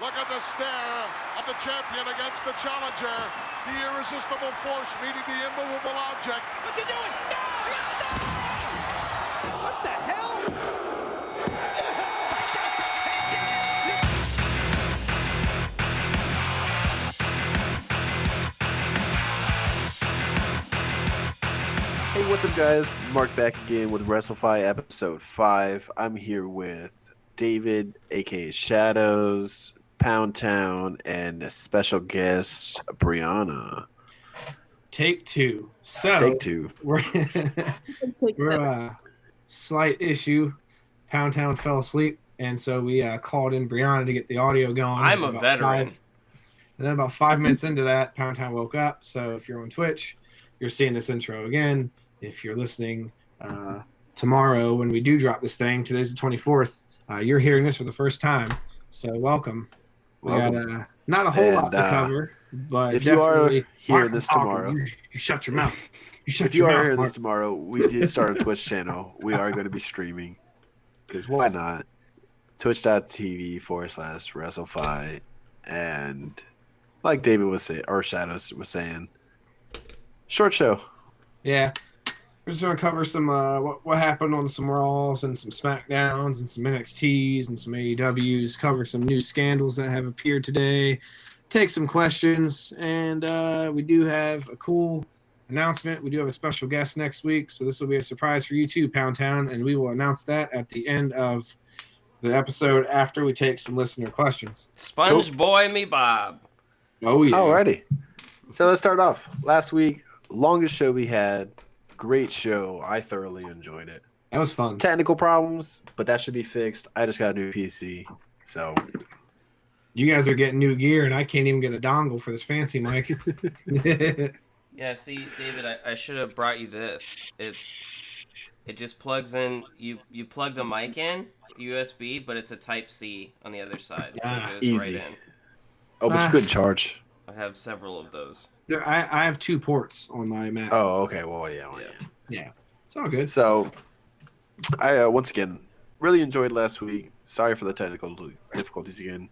Look at the stare of the champion against the challenger. The irresistible force meeting the immovable object. What's he doing? No! What the hell? Hey, what's up, guys? Mark back again with Wrestlfyi episode 5. I'm here with David, aka Shadows, Pound Town, and a special guest, Brianna. Take two. So Take two. We're slight issue. Pound Town fell asleep, and so we called in Brianna to get the audio going. I'm a veteran. And then about 5 minutes into that, Pound Town woke up. So if you're on Twitch, you're seeing this intro again. If you're listening tomorrow when we do drop this thing, today's the 24th, you're hearing this for the first time. So welcome. We got not a whole lot to cover, but if you are hearing this tomorrow, you shut your mouth. If you are hearing this tomorrow, we did start a Twitch channel. We are going to be streaming, because why not? Twitch.tv/Wrestlfyi, and like David was saying, or Shadows was saying, short show. Yeah. We're just going to cover some what happened on some Raws and some SmackDowns and some NXTs and some AEWs, cover some new scandals that have appeared today, take some questions, and we do have a cool announcement. We do have a special guest next week, so this will be a surprise for you too, Pound Town, and we will announce that at the end of the episode after we take some listener questions. Sponge Boy me Bob. Oh, yeah. Alrighty. So let's start off. Last week, longest show we had. Great show. I thoroughly enjoyed it. That was fun. Technical problems, but that should be fixed. I just got a new PC, so you guys are getting new gear, and I can't even get a dongle for this fancy mic. Yeah, see, David, I should have brought you this. It just plugs in. You plug the mic in, the USB, but it's a Type C on the other side, so it goes easy. right in. Oh, but you couldn't charge. I have several of those. I have 2 ports on my Mac. Oh, okay. Well, yeah. Yeah. It's all good. So, I once again really enjoyed last week. Sorry for the technical difficulties again.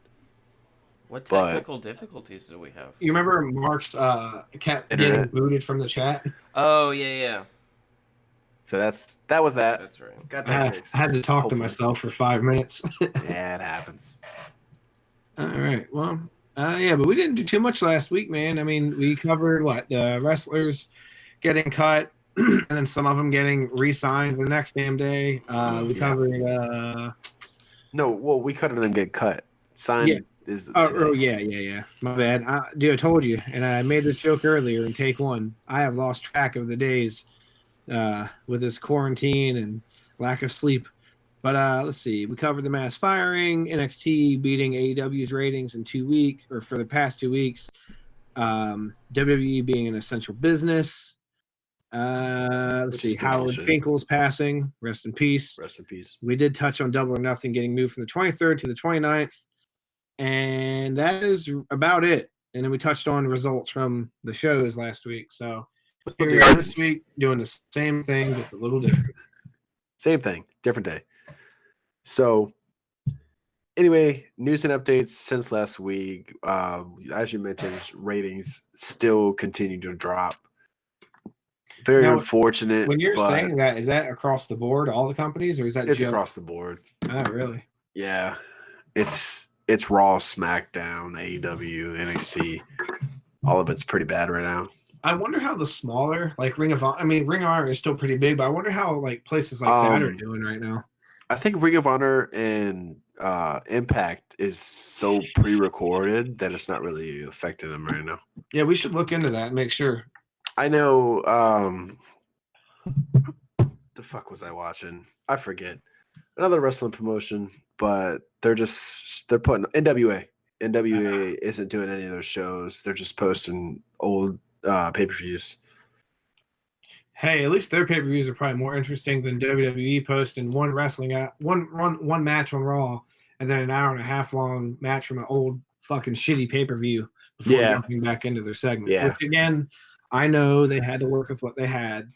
What technical difficulties do we have? You remember Mark's kept getting Internet. booted from the chat? Oh, yeah. So that was that. That's right. Got I that fixed. had to talk Hopefully. to myself for 5 minutes. Yeah, it happens. All right. Well, yeah, but we didn't do too much last week, man. I mean, we covered the wrestlers getting cut, and then some of them getting re-signed the next damn day. We covered. No, well, we cut it and get cut. Signed is. Oh, yeah. My bad. Dude, I told you, and I made this joke earlier in take 1. I have lost track of the days with this quarantine and lack of sleep. But let's see. We covered the mass firing, NXT beating AEW's ratings in 2 weeks, or for the past 2 weeks. WWE being an essential business. Let's see. Howard Finkel's passing. Rest in peace. Rest in peace. We did touch on Double or Nothing getting moved from the 23rd to the 29th. And that is about it. And then we touched on results from the shows last week. So here we are this week doing the same thing, just a little different. Same thing, different day. So, anyway, news and updates since last week. As you mentioned, ratings still continue to drop. Very unfortunate. When you're saying that, is that across the board, all the companies, or is that it's just across the board? Oh, really? Yeah, it's Raw, SmackDown, AEW, NXT. All of it's pretty bad right now. I wonder how the smaller, like Ring of Honor. I mean, Ring of Honor is still pretty big, but I wonder how like places like that are doing right now. I think Ring of Honor and Impact is so pre-recorded that it's not really affecting them right now. Yeah, we should look into that and make sure. I know. The fuck was I watching? I forget. Another wrestling promotion, but they're putting NWA. NWA isn't doing any of those shows. They're just posting old pay-per-views. Hey, at least their pay-per-views are probably more interesting than WWE posting one match on Raw and then an hour and a half long match from an old fucking shitty pay-per-view before jumping back into their segment. Yeah. Which again, I know they had to work with what they had,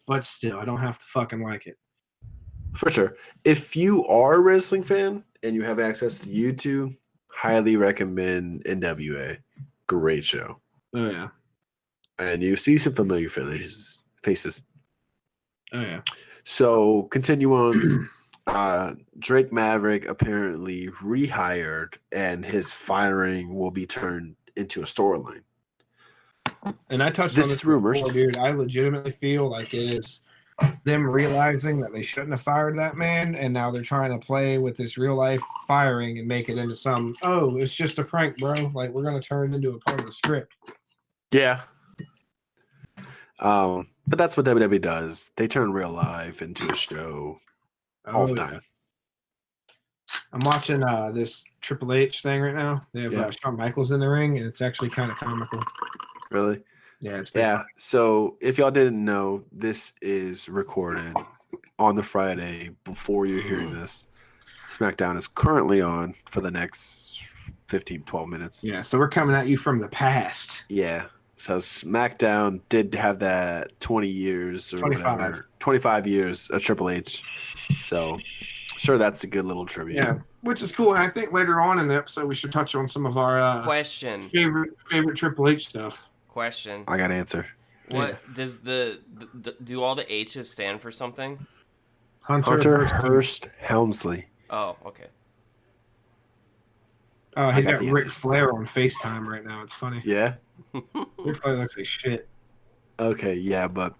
but still, I don't have to fucking like it. For sure. If you are a wrestling fan and you have access to YouTube, Highly recommend NWA. Great show. Oh yeah. And you see some familiar faces. Oh yeah. So continue on. Drake Maverick apparently rehired, and his firing will be turned into a storyline. And I touched This on is this rumors. before, dude. I legitimately feel like it is them realizing that they shouldn't have fired that man, and now they're trying to play with this real life firing and make it into some, oh, it's just a prank, bro. Like, we're going to turn it into a part of the script. Yeah. But that's what WWE does. They turn real life into a show all the time. I'm watching this Triple H thing right now. They have Shawn Michaels in the ring, and it's actually kind of comical. Really? Yeah, it's pretty funny. So if y'all didn't know, this is recorded on the Friday before you're hearing this. SmackDown is currently on for the next 12 minutes. Yeah, so we're coming at you from the past. Yeah. So SmackDown did have that 20 years or 25. whatever. 25 years of Triple H. So sure, that's a good little tribute. Yeah, which is cool. And I think later on in the episode we should touch on some of our favorite Triple H stuff. Question. I got to answer. What does do all the H's stand for something? Hunter Hearst Helmsley. Oh, okay. Oh, he's got Ric Flair on FaceTime right now. It's funny. Yeah. Ric Flair looks like shit. Okay, yeah, but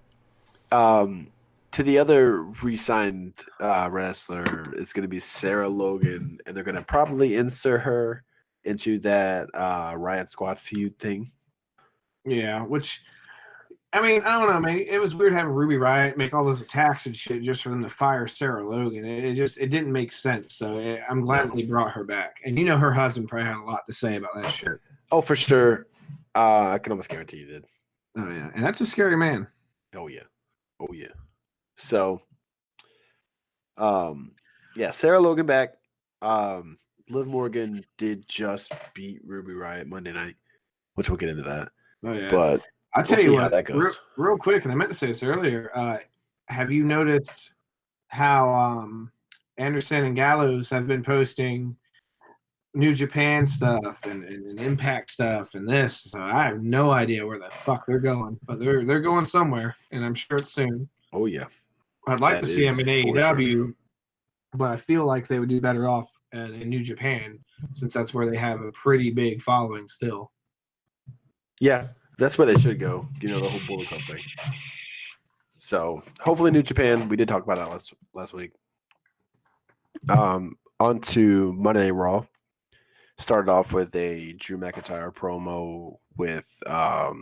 to the other re-signed wrestler, it's going to be Sarah Logan, and they're going to probably insert her into that Riot Squad feud thing. Yeah, which, I mean, I don't know, man. It was weird having Ruby Riot make all those attacks and shit just for them to fire Sarah Logan. It didn't make sense. So I'm glad that they brought her back. And you know, her husband probably had a lot to say about that shit. Oh, for sure. I can almost guarantee you did. Oh yeah, and that's a scary man. Oh yeah. So, Sarah Logan back. Liv Morgan did just beat Ruby Riott Monday night, which we'll get into that. Oh yeah, but I'll tell you what, how that goes. Real quick, and I meant to say this earlier. Have you noticed how Anderson and Gallows have been posting New Japan stuff and Impact stuff and this? So I have no idea where the fuck they're going, but they're going somewhere, and I'm sure it's soon. Oh yeah, I'd like to see them in AEW, but I feel like they would do better off in New Japan since that's where they have a pretty big following still. Yeah, that's where they should go. You know, the whole Bullet Club thing. So hopefully New Japan. We did talk about that last week. On to Monday Night Raw. Started off with a Drew McIntyre promo with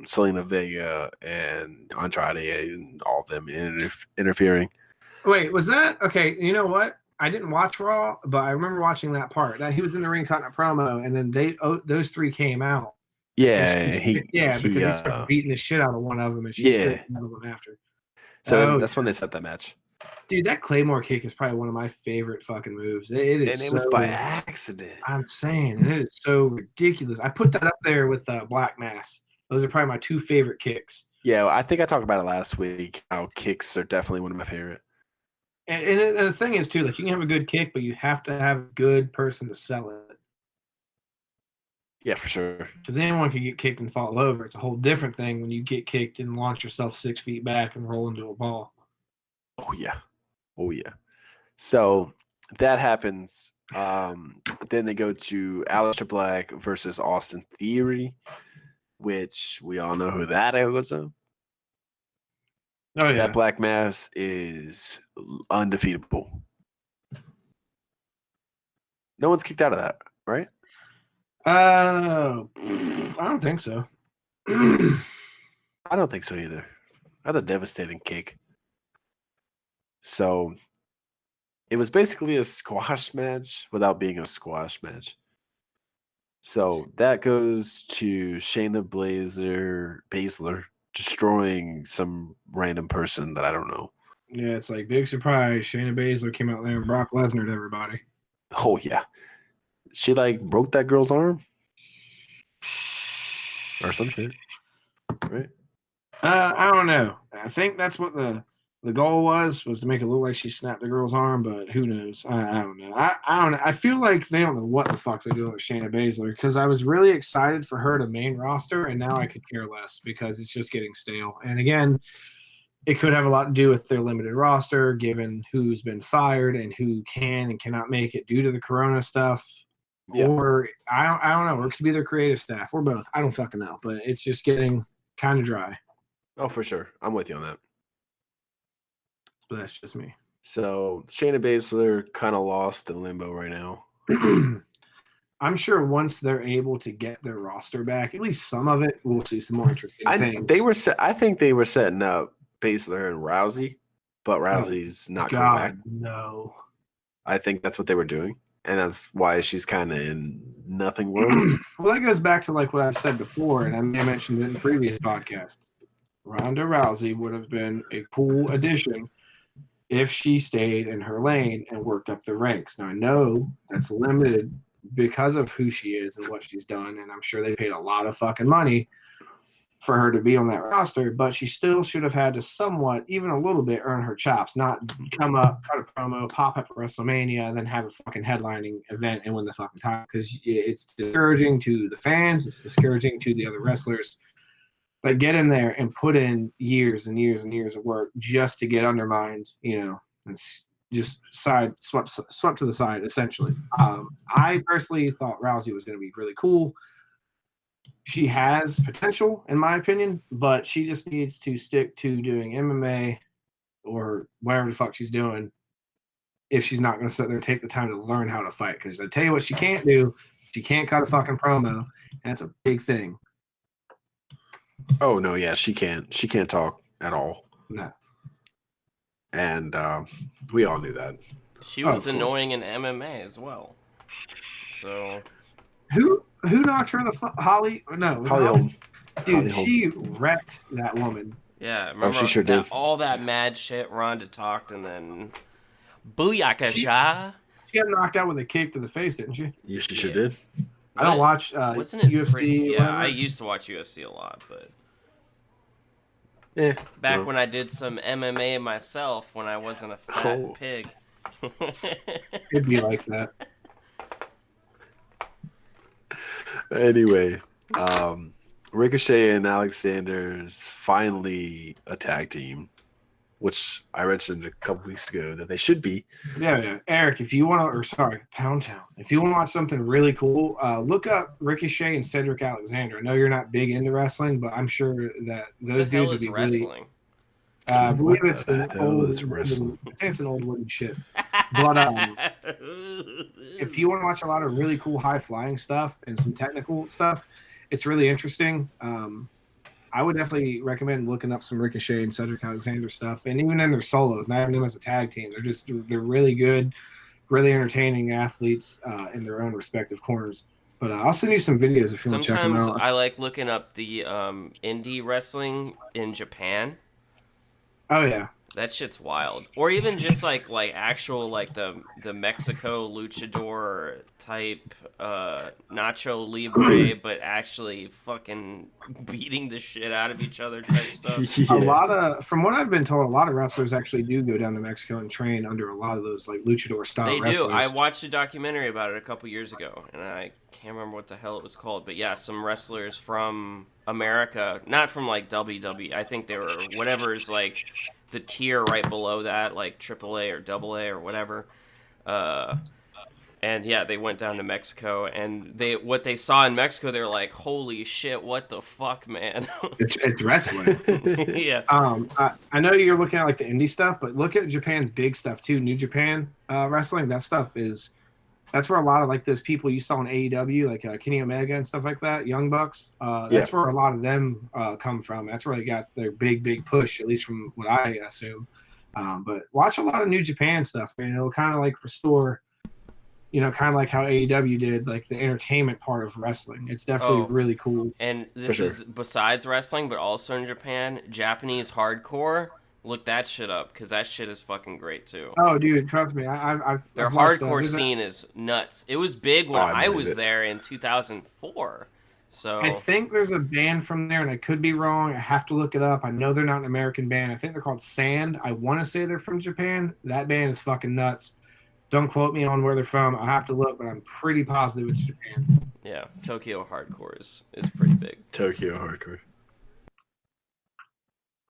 Selena Vega and Andrade and all of them interfering. Wait, was that okay? You know what? I didn't watch Raw, but I remember watching that part. That he was in the ring cutting a promo, and then those three came out. Yeah, because he started beating the shit out of one of them, and she said another one after. So that's when they set that match. Dude, that Claymore kick is probably one of my favorite fucking moves. It was by accident. I'm saying, and it is so ridiculous. I put that up there with Black Mass. Those are probably my two favorite kicks. Yeah, I think I talked about it last week. How kicks are definitely one of my favorite. And the thing is too, like you can have a good kick, but you have to have a good person to sell it. Yeah, for sure. Because anyone can get kicked and fall over. It's a whole different thing when you get kicked and launch yourself 6 feet back and roll into a ball. Oh yeah. So that happens. Then they go to Aleister Black versus Austin Theory, which we all know who that is. Oh yeah. That Black Mass is undefeatable. No one's kicked out of that, right? I don't think so. I don't think so either. That's a devastating kick. So it was basically a squash match without being a squash match. So that goes to Shayna Baszler destroying some random person that I don't know. Yeah, it's like big surprise. Shayna Baszler came out there and Brock Lesnar to everybody. Oh yeah. She broke that girl's arm or some shit, right? I don't know. I think that's what the goal was to make it look like she snapped the girl's arm, but who knows? I don't know. I don't know. I feel like they don't know what the fuck they're doing with Shayna Baszler because I was really excited for her to main roster, and now I could care less because it's just getting stale. And again, it could have a lot to do with their limited roster, given who's been fired and who can and cannot make it due to the Corona stuff. Yeah. Or I don't know. Or it could be their creative staff or both. I don't fucking know. But it's just getting kind of dry. Oh, for sure. I'm with you on that. But that's just me. So Shayna Baszler kind of lost in limbo right now. I'm sure once they're able to get their roster back, at least some of it, we'll see some more interesting things. I think they were setting up Baszler and Rousey, but Rousey's not coming back. No. I think that's what they were doing, and that's why she's kind of in nothing world. Well, that goes back to like what I said before, and I may have mentioned it in the previous podcast. Ronda Rousey would have been a cool addition if she stayed in her lane and worked up the ranks. Now, I know that's limited because of who she is and what she's done, and I'm sure they paid a lot of fucking money for her to be on that roster, but she still should have had to somewhat, even a little bit, earn her chops, not come up, cut a promo, pop up at WrestleMania, and then have a fucking headlining event and win the fucking title, because it's discouraging to the fans, it's discouraging to the other wrestlers. But get in there and put in years and years and years of work just to get undermined, and just swept to the side, essentially. I personally thought Rousey was going to be really cool. She has potential, in my opinion, but she just needs to stick to doing MMA or whatever the fuck she's doing if she's not going to sit there and take the time to learn how to fight. Because I tell you what she can't do, she can't cut a fucking promo, and that's a big thing. Oh, no, yeah, she can't. She can't talk at all. No. And we all knew that. She was annoying in MMA as well. So... Who knocked her the fuck? Holly? No. Holly Holm. Dude, Holly she wrecked that woman. Yeah, remember she sure did. All that mad shit Ronda talked, and then Booyakasha. She got knocked out with a kick to the face, didn't she? Yes, she sure did. I don't watch wasn't it UFC. Yeah, I used to watch UFC a lot, but back when I did some MMA myself, when I wasn't a fat pig. It'd be like that. Anyway, Ricochet and Alexander's finally a tag team, which I mentioned a couple weeks ago that they should be. Yeah. Eric, if you want to, Pound Town, if you want to watch something really cool, look up Ricochet and Cedric Alexander. I know you're not big into wrestling, but I'm sure that those dudes would be wrestling? I believe it's an old. I think it's an old wooden shit. But if you want to watch a lot of really cool high flying stuff and some technical stuff, it's really interesting. I would definitely recommend looking up some Ricochet and Cedric Alexander stuff, and even in their solos, not even them as a tag team. They're really good, really entertaining athletes in their own respective corners. But I'll send you some videos if you want to check them out. Sometimes I like looking up the indie wrestling in Japan. Oh yeah, that shit's wild. Or even just like actual like the Mexico luchador type Nacho Libre, but actually fucking beating the shit out of each other type stuff. Yeah. A lot of, from what I've been told, a lot of wrestlers actually do go down to Mexico and train under a lot of those like luchador style wrestlers. They do. I watched a documentary about it a couple years ago, and I can't remember what the hell it was called, but yeah, some wrestlers from America, not from like WWE. I think they were whatever is like the tier right below that, like AAA or AA or whatever. And yeah, they went down to Mexico, and what they saw in Mexico, they were like, "Holy shit, what the fuck, man!" It's wrestling. Yeah. I know you're looking at like the indie stuff, but look at Japan's big stuff too. New Japan wrestling. That stuff that's where a lot of like those people you saw in AEW, like Kenny Omega and stuff like that, Young Bucks. That's where a lot of them come from. That's where they got their big push, at least from what I assume. But watch a lot of New Japan stuff, man. It'll kind of like restore. Kind of like how AEW did, like the entertainment part of wrestling. It's definitely really cool. And this is besides wrestling, but also in Japan, Japanese hardcore. Look that shit up, because that shit is fucking great too. Oh, dude, trust me. Their hardcore scene is nuts. It was big when I was there in 2004. So I think there's a band from there, and I could be wrong. I have to look it up. I know they're not an American band. I think they're called Sand. I want to say they're from Japan. That band is fucking nuts. Don't quote me on where they're from. I'll have to look, but I'm pretty positive it's Japan. yeah, Tokyo Hardcore is pretty big. Tokyo Hardcore.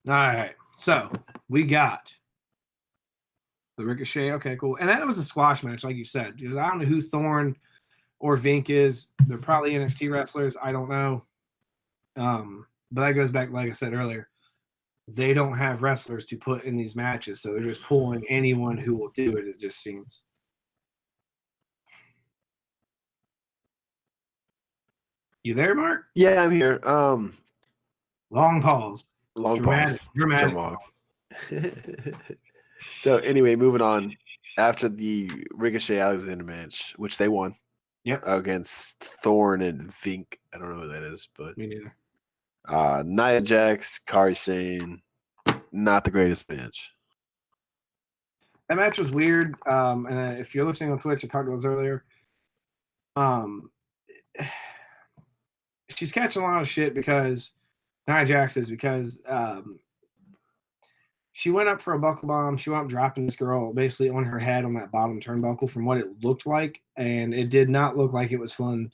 All right, so we got the Ricochet. Okay, cool. And that was a squash match, like you said, because I don't know who Thorne or Vink is. They're probably NXT wrestlers. I don't know. But that goes back, like I said earlier, they don't have wrestlers to put in these matches, so they're just pulling anyone who will do it. It just seems. You there, Mark? Yeah, I'm here. Long pause. Long Dramatic pause. pause. So anyway, moving on. After the Ricochet Alexander match, which they won. Yep. Against Thorne and Vink. I don't know who that is, but Me neither. Nia Jax, Kairi Sane, not the greatest match. That match was weird. And if you're listening on Twitch, I talked about this earlier. She's catching a lot of shit because Nia Jax is because she went up for a buckle bomb. She went up dropping this girl basically on her head on that bottom turnbuckle from what it looked like. And it did not look like it was fun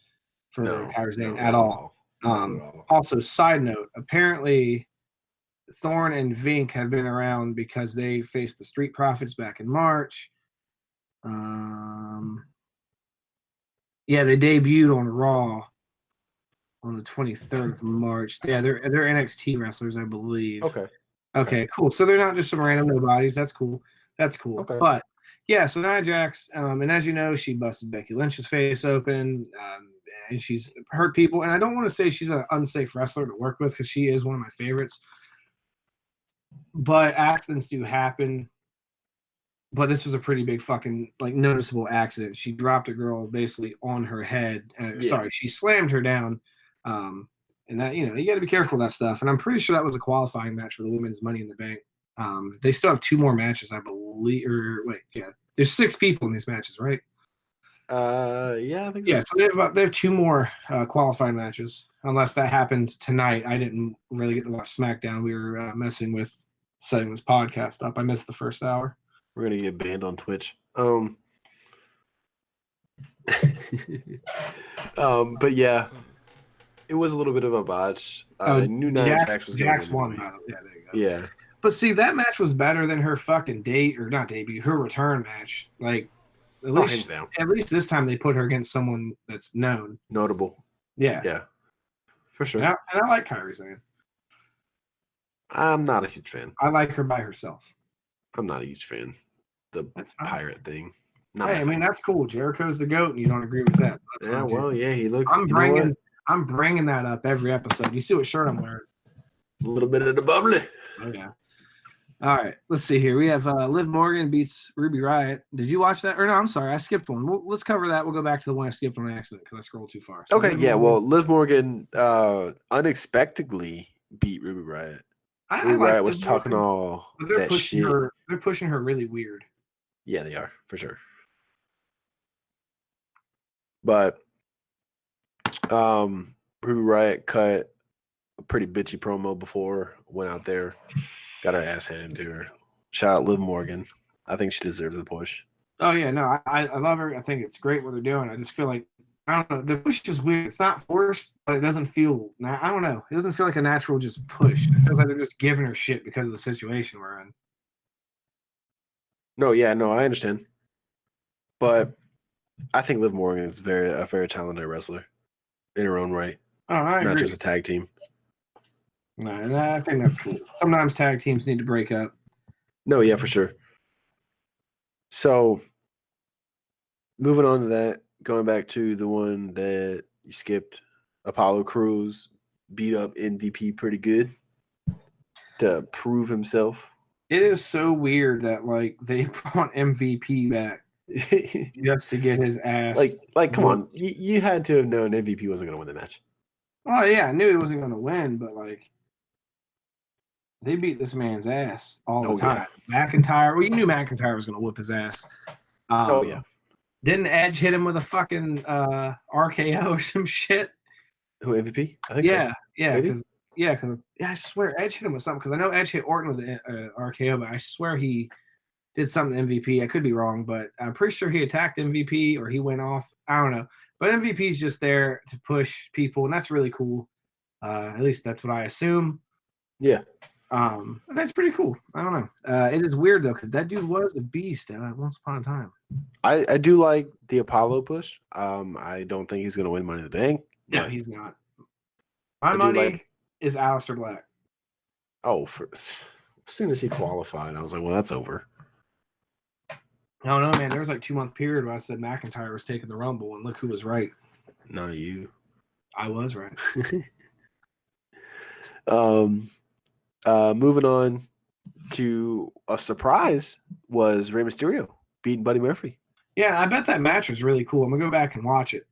for Kairi Sane at all. Also, side note, apparently Thorne and Vink have been around because they faced the Street Profits back in March. Yeah, they debuted on Raw on the 23rd of March. Yeah, they're NXT wrestlers, I believe. Okay, cool. So they're not just some random nobodies. That's cool. Okay. But yeah, so Nia Jax, and as you know, she busted Becky Lynch's face open, and she's hurt people. And I don't want to say she's an unsafe wrestler to work with because she is one of my favorites. But accidents do happen. But this was a pretty big fucking noticeable accident. She dropped a girl basically on her head. Sorry, she slammed her down. And that, you got to be careful of that stuff. And I'm pretty sure that was a qualifying match for the women's Money in the Bank. They still have 2 more matches, I believe. There's 6 people in these matches, right? Yeah, I think so. Yeah, so they have 2 more qualifying matches, unless that happened tonight. I didn't really get to watch SmackDown. We were messing with setting this podcast up. I missed the first hour. We're gonna get banned on Twitch. But yeah, it was a little bit of a botch. I knew Nia Jax was going to win. Yeah, there you go. Yeah. But see, that match was better than her fucking her return match. Like, at least this time they put her against someone that's known. Notable. Yeah. Yeah. For sure. And I like Kairi Sane. I'm not a huge fan. I like her by herself. I'm not a huge fan. The pirate thing. I mean, that's cool. Jericho's the GOAT, and you don't agree with that. So yeah, well, yeah, he looks. I'm bringing that up every episode. You see what shirt I'm wearing? A little bit of the bubbly. Oh yeah. All right, let's see here. We have Liv Morgan beats Ruby Riott. Did you watch that? Or no, I'm sorry, I skipped one. Let's cover that. We'll go back to the one I skipped on accident because I scrolled too far. So okay, yeah. Well, Liv Morgan unexpectedly beat Ruby Riott. Ruby Riott was talking all that shit. They're pushing her really weird. Yeah, they are for sure. But Ruby Riott cut a pretty bitchy promo before, went out there, got her ass handed to her. Shout out Liv Morgan. I think she deserves the push. Oh yeah, no, I love her. I think it's great what they're doing. I just feel like, I don't know, the push is weird. It's not forced, but it doesn't feel, I don't know. It doesn't feel like a natural just push. It feels like they're just giving her shit because of the situation we're in. No, yeah, no, I understand. But I think Liv Morgan is a very talented wrestler in her own right. Oh, I agree. Not just a tag team. No, I think that's cool. Sometimes tag teams need to break up. No, yeah, for sure. So, moving on to that, going back to the one that you skipped, Apollo Crews beat up MVP pretty good to prove himself. It is so weird that they brought MVP back just to get his ass. Like, come on, you had to have known MVP wasn't going to win the match. Oh yeah, I knew he wasn't going to win, but they beat this man's ass all the time. Yeah. McIntyre, well, you knew McIntyre was going to whoop his ass. Yeah. Didn't Edge hit him with a fucking RKO or some shit? Who MVP? I think so. Yeah, Did he? because I swear Edge hit him with something. Because I know Edge hit Orton with the RKO, but I swear he did something to MVP. I could be wrong, but I'm pretty sure he attacked MVP or he went off. I don't know. But MVP is just there to push people, and that's really cool. At least that's what I assume. Yeah. That's pretty cool. I don't know. It is weird though, because that dude was a beast once upon a time. I do like the Apollo push. I don't think he's gonna win Money in the Bank. No, but he's not. My I do money like- is Aleister Black. as soon as he qualified, I was like, well, that's over. I don't know, man. There was like 2-month period where I said McIntyre was taking the Rumble, and look who was right. Not you. I was right. Moving on to a surprise was Rey Mysterio beating Buddy Murphy. Yeah, I bet that match was really cool. I'm gonna go back and watch it.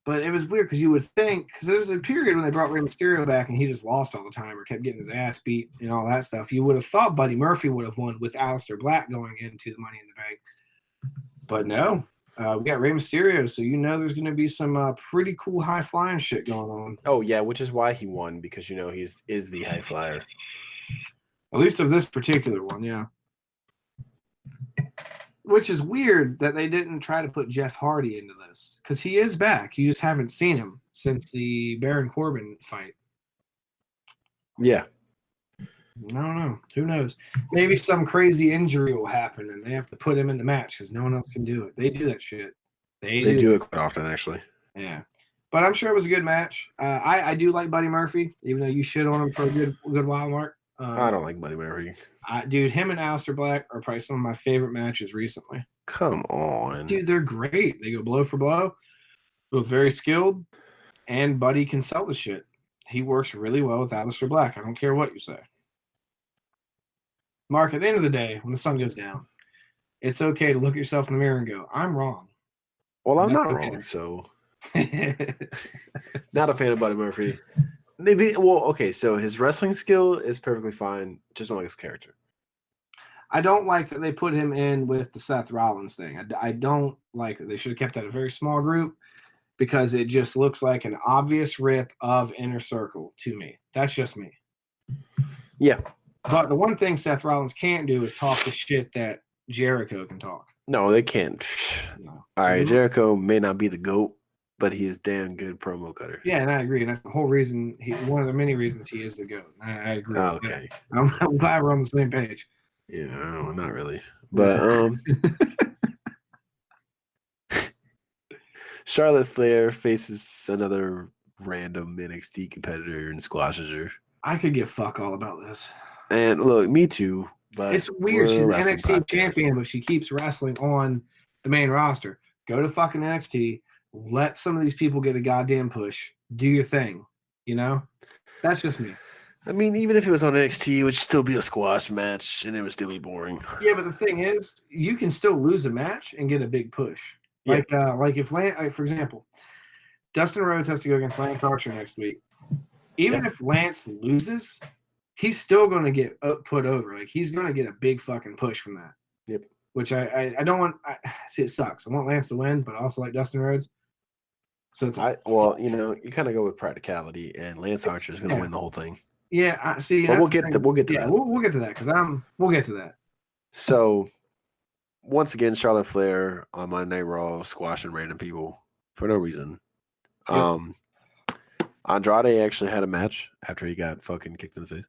But it was weird because you would think, because there was a period when they brought Rey Mysterio back and he just lost all the time or kept getting his ass beat and all that stuff. You would have thought Buddy Murphy would have won with Aleister Black going into the Money in the Bank. But no, we got Rey Mysterio, so you know there's going to be some pretty cool high-flying shit going on. Oh, yeah, which is why he won, because, you know, he is the high flyer. At least of this particular one, yeah. Which is weird that they didn't try to put Jeff Hardy into this, because he is back. You just haven't seen him since the Baron Corbin fight. Yeah. I don't know. Who knows? Maybe some crazy injury will happen and they have to put him in the match because no one else can do it. They do that shit. They do it quite often, actually. Yeah. But I'm sure it was a good match. I do like Buddy Murphy, even though you shit on him for a good while, Mark. I don't like Buddy Murphy. Dude, him and Aleister Black are probably some of my favorite matches recently. Come on. Dude, they're great. They go blow for blow. Both very skilled. And Buddy can sell the shit. He works really well with Aleister Black. I don't care what you say. Mark, at the end of the day, when the sun goes down, it's okay to look at yourself in the mirror and go, I'm wrong. Well, I'm That's not okay. wrong, so. Not a fan of Buddy Murphy. Maybe, well, okay, so his wrestling skill is perfectly fine, just don't like his character. I don't like that they put him in with the Seth Rollins thing. I don't like that. They should have kept that a very small group because it just looks like an obvious rip of Inner Circle to me. That's just me. Yeah. But the one thing Seth Rollins can't do is talk the shit that Jericho can talk. No, they can't. No. All right, Jericho may not be the GOAT, but he is damn good promo cutter. Yeah, and I agree. And that's the whole reason, one of the many reasons he is the GOAT. I agree. Oh, okay. I'm glad we're on the same page. Yeah, no, not really. But Charlotte Flair faces another random NXT competitor and squashes her. I could give fuck all about this. And look, me too. But it's weird. She's an wrestling NXT podcast. champion, but she keeps wrestling on the main roster. Go to fucking NXT. Let some of these people get a goddamn push. Do your thing. You know? That's just me. I mean, even if it was on NXT, it would still be a squash match, and it would still be boring. Yeah, but the thing is, you can still lose a match and get a big push. Yeah. Like if for example, Dustin Rhodes has to go against Lance Archer next week. Even if Lance loses, he's still going to get put over. Like he's going to get a big fucking push from that. Yep. Which I don't want. See, it sucks. I want Lance to win, but I also like Dustin Rhodes. So it's you know, you kind of go with practicality, and Lance Archer is going to win the whole thing. Yeah, I see. But we'll get to that. We'll get to that because we'll get to that. So, once again, Charlotte Flair on Monday Night Raw squashing random people for no reason. Yep. Andrade actually had a match after he got fucking kicked in the face.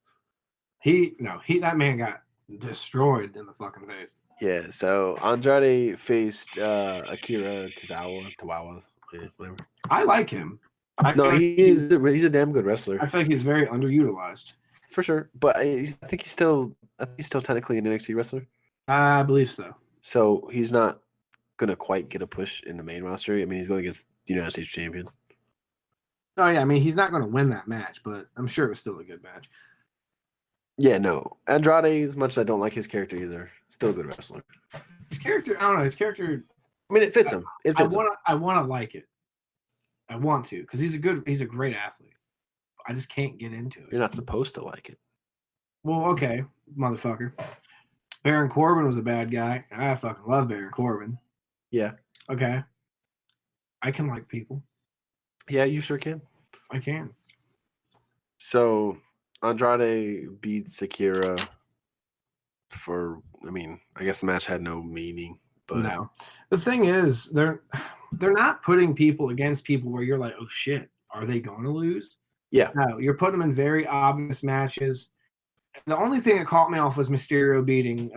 That man got destroyed in the fucking face. Yeah, so Andrade faced Akira Tozawa, whatever. I like him. He's a damn good wrestler. I feel like he's very underutilized. For sure, but I think he's still technically an NXT wrestler. I believe so. So he's not gonna quite get a push in the main roster. I mean, he's going against the United States champion. Oh yeah, I mean he's not going to win that match, but I'm sure it was still a good match. Yeah, no, Andrade. As much as I don't like his character either, still a good wrestler. His character, I don't know. His character. I mean, it fits him. I want to like it. I want to because he's a great athlete. I just can't get into it. You're not supposed to like it. Well, okay, motherfucker. Baron Corbin was a bad guy. I fucking love Baron Corbin. Yeah. Okay. I can like people. Yeah, you sure can. I can. So Andrade beats Akira for, I mean, I guess the match had no meaning, but No. The thing is, they're not putting people against people where you're like, oh shit, are they going to lose? yeah. No, you're putting them in very obvious matches. The only thing that caught me off was Mysterio beating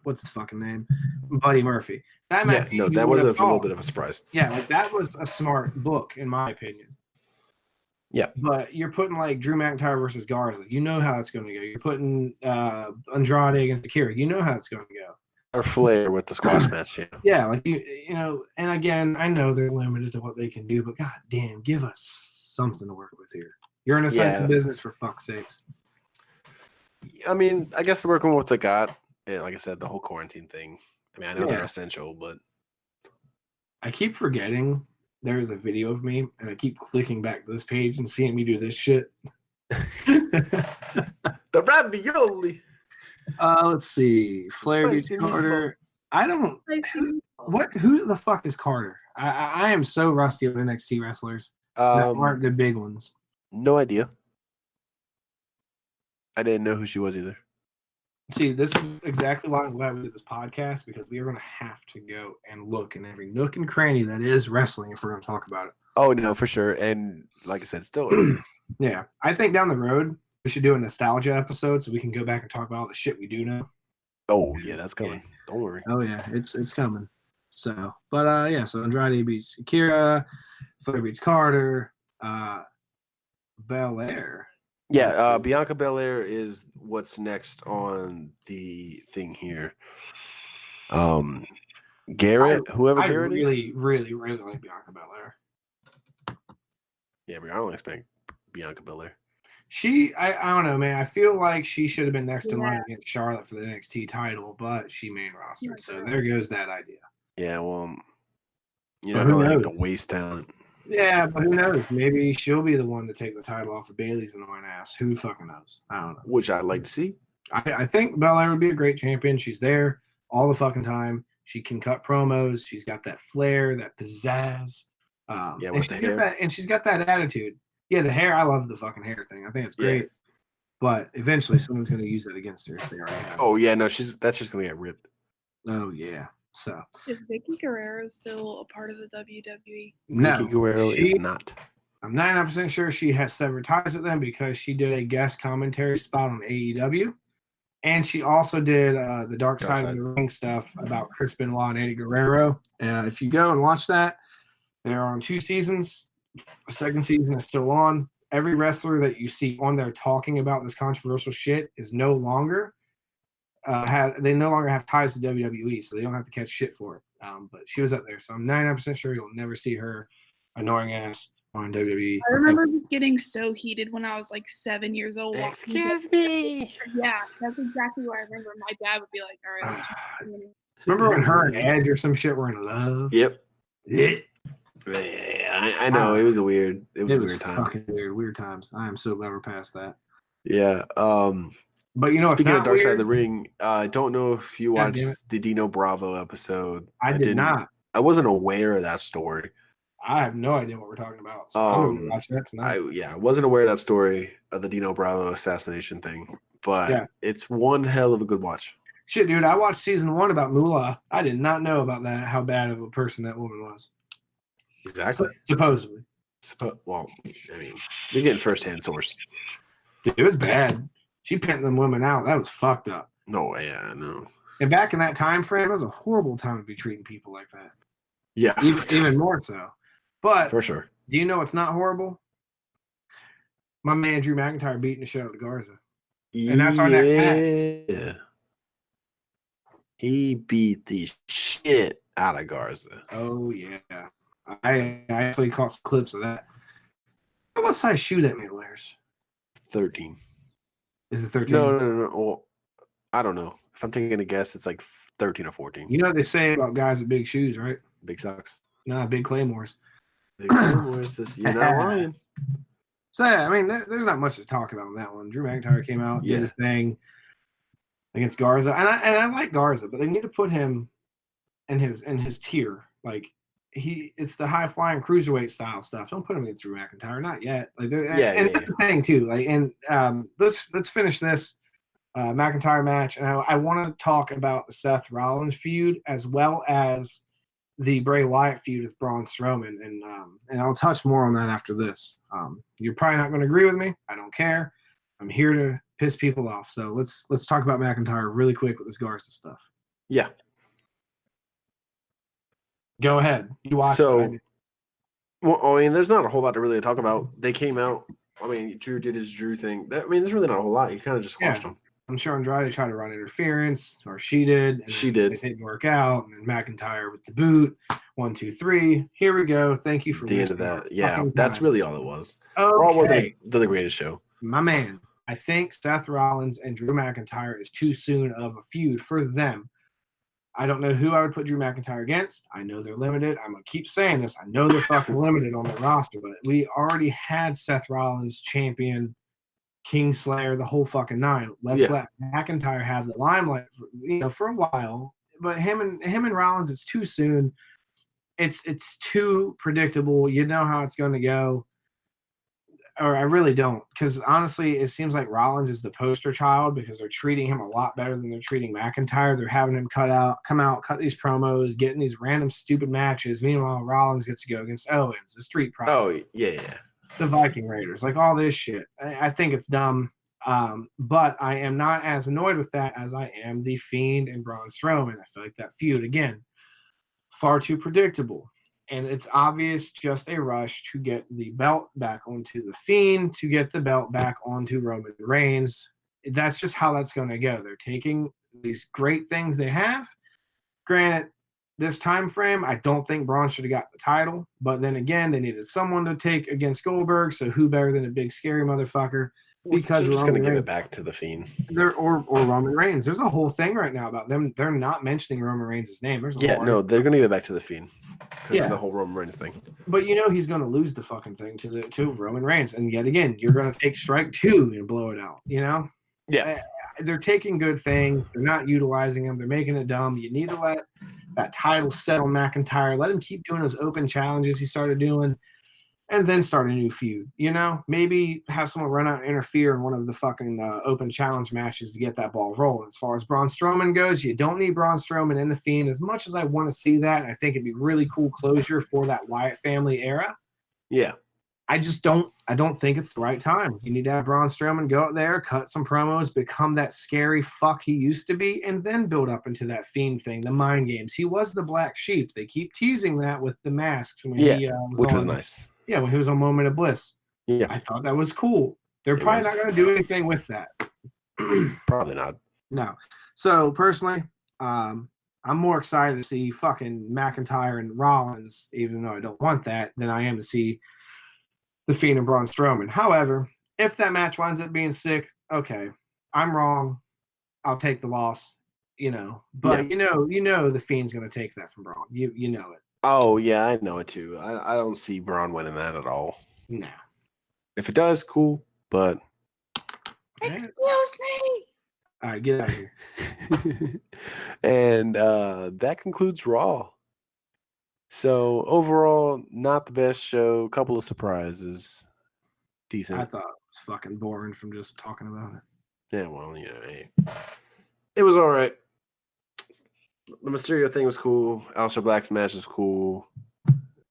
what's his fucking name? Buddy Murphy. That match, No, you that would was a have thought. little bit of a surprise. Yeah, like that was a smart book, in my opinion. Yeah. But you're putting like Drew McIntyre versus Garza. You know how it's going to go. You're putting Andrade against Akira. You know how it's going to go. Or Flair with the squash match, yeah. Yeah, like you know, and again, I know they're limited to what they can do, but god damn, give us something to work with here. You're in essential business, for fuck's sakes. I mean, I guess they're working with what they got. Yeah, like I said, the whole quarantine thing. I mean, I know they're essential, but I keep forgetting there is a video of me, and I keep clicking back to this page and seeing me do this shit. the ravioli. Let's see. Flair beats Carter. I don't. Who the fuck is Carter? I am so rusty on NXT wrestlers that aren't the big ones. No idea. I didn't know who she was either. See, this is exactly why I'm glad we did this podcast, because we are going to have to go and look in every nook and cranny that is wrestling if we're going to talk about it. Oh, no, for sure. And like I said, still early. Yeah. I think down the road, we should do a nostalgia episode so we can go back and talk about all the shit we do know. Oh, yeah, that's coming. Yeah. Don't worry. Oh, yeah, it's coming. So, but yeah, so Andrade beats Akira, Flair beats Carter, Belair. Yeah, Bianca Belair is what's next on the thing here. Garrett, whoever Garrett is. I really like Bianca Belair. Yeah, I don't expect Bianca Belair. I don't know, man. I feel like she should have been next in line against Charlotte for the NXT title, but she main rostered. So there goes that idea. Yeah, well, you know, like the waste talent. Yeah, but who knows? Maybe she'll be the one to take the title off of Bayley's annoying ass. Who fucking knows? I don't know. Which I'd like to see. I think Belair would be a great champion. She's there all the fucking time. She can cut promos. She's got that flair, that pizzazz. And she's got that attitude. Yeah, the hair. I love the fucking hair thing. I think it's great. Yeah. But eventually, someone's going to use it against her if they already have. Oh yeah, no, that's just going to get ripped. Oh yeah. So is Vicky Guerrero still a part of the WWE? No, Vicky Guerrero is not. I'm 99% sure she has severed ties with them because she did a guest commentary spot on AEW, and she also did the Dark Side of the Ring stuff about Chris Benoit and Eddie Guerrero. If you go and watch that, they're on 2 seasons. The second season is still on. Every wrestler that you see on there talking about this controversial shit is no longer they no longer have ties to WWE, so they don't have to catch shit for it. But she was up there, so I'm 99% sure you'll never see her annoying ass on WWE. I remember just getting so heated when I was like 7 years old. Excuse me. Yeah, that's exactly what I remember. My dad would be like, "All right." Remember when her and Edge or some shit were in love? Yep. Yeah. I know it was weird. It was a weird time. Fucking weird times. I am so glad we're past that. Yeah. But you know, speaking of Dark Side of the Ring, I don't know if you watched the Dino Bravo episode. I did not. I wasn't aware of that story. I have no idea what we're talking about. So I'm gonna watch that tonight. I wasn't aware of that story of the Dino Bravo assassination thing, but it's one hell of a good watch. Shit, dude, I watched season 1 about Moolah. I did not know about that. How bad of a person that woman was. Exactly. Supposedly. Well, I mean, you're getting firsthand source. Dude, it was bad. She pinned them women out. That was fucked up. No, yeah, I know. And back in that time frame, it was a horrible time to be treating people like that. Yeah. Even more so. But for sure. Do you know what's not horrible? My man Drew McIntyre beating the shit out of Garza. And that's our next match. Yeah. He beat the shit out of Garza. Oh, yeah. I actually caught some clips of that. What size shoe that man wears? 13. Is it 13? No. Well, I don't know. If I'm taking a guess, it's like 13 or 14. You know what they say about guys with big shoes, right? Big socks. Nah, big claymores. Big claymores. You're not lying. So, yeah, I mean, there's not much to talk about on that one. Drew McIntyre came out, did his thing against Garza. And I like Garza, but they need to put him in his tier. Like, it's the high flying cruiserweight style stuff. Don't put him against Drew McIntyre, not yet. Like, that's the thing too. Like, and let's finish this McIntyre match, and I want to talk about the Seth Rollins feud as well as the Bray Wyatt feud with Braun Strowman, and I'll touch more on that after this. You're probably not going to agree with me. I don't care. I'm here to piss people off. So let's talk about McIntyre really quick with this Garza stuff. Yeah. Go ahead. You watched it. Well, I mean, there's not a whole lot to really talk about. They came out. I mean, Drew did his Drew thing. There's really not a whole lot. You kind of just watched them. I'm sure Andrade tried to run interference, or she did. And she did. It didn't work out. And then McIntyre with the boot. 1, 2, 3. Here we go. Thank you for the end of that. Yeah, that's really all it was. Okay. Raw wasn't the greatest show. My man, I think Seth Rollins and Drew McIntyre is too soon of a feud for them. I don't know who I would put Drew McIntyre against. I know they're limited. I'm going to keep saying this. I know they're fucking limited on their roster, but we already had Seth Rollins champion, Kingslayer, the whole fucking nine. Let's let McIntyre have the limelight, for a while. But him and Rollins, it's too soon. It's too predictable. You know how it's going to go. Or I really don't, because honestly, it seems like Rollins is the poster child because they're treating him a lot better than they're treating McIntyre. They're having him come out, cut these promos, getting these random stupid matches. Meanwhile, Rollins gets to go against Owens, the Street Profits. Oh, yeah. The Viking Raiders, like all this shit. I think it's dumb, but I am not as annoyed with that as I am the Fiend and Braun Strowman. I feel like that feud, again, far too predictable. And it's obvious just a rush to get the belt back onto the Fiend, to get the belt back onto Roman Reigns. That's just how that's going to go. They're taking these great things they have. Granted, this time frame, I don't think Braun should have got the title. But then again, they needed someone to take against Goldberg. So who better than a big scary motherfucker? Because they're just going to give it back to the Fiend. Or Roman Reigns. There's a whole thing right now about them. They're not mentioning Roman Reigns' name. They're going to give it back to the Fiend. Because of the whole Roman Reigns thing. But he's going to lose the fucking thing to Roman Reigns. And yet again, you're going to take strike 2 and blow it out, Yeah. They're taking good things. They're not utilizing them. They're making it dumb. You need to let that title set on McIntyre. Let him keep doing those open challenges he started doing. And then start a new feud, Maybe have someone run out and interfere in one of the fucking open challenge matches to get that ball rolling. As far as Braun Strowman goes, you don't need Braun Strowman in the Fiend. As much as I want to see that, and I think it'd be really cool closure for that Wyatt family era. Yeah. I don't think it's the right time. You need to have Braun Strowman go out there, cut some promos, become that scary fuck he used to be, and then build up into that Fiend thing, the mind games. He was the black sheep. They keep teasing that with the masks. Which was nice. Yeah, when he was on Moment of Bliss. Yeah. I thought that was cool. They're probably not going to do anything with that. Probably not. No. So, personally, I'm more excited to see fucking McIntyre and Rollins, even though I don't want that, than I am to see the Fiend and Braun Strowman. However, if that match winds up being sick, okay, I'm wrong. I'll take the loss, But, the Fiend's going to take that from Braun. You know it. Oh, yeah, I know it too. I don't see Braun winning that at all. Nah. If it does, cool, but... Excuse me! All right, get out of here. And that concludes Raw. So, overall, not the best show. A couple of surprises. Decent. I thought it was fucking boring from just talking about it. Yeah, well, hey. It was all right. The Mysterio thing was cool. Aleister Black's match is cool.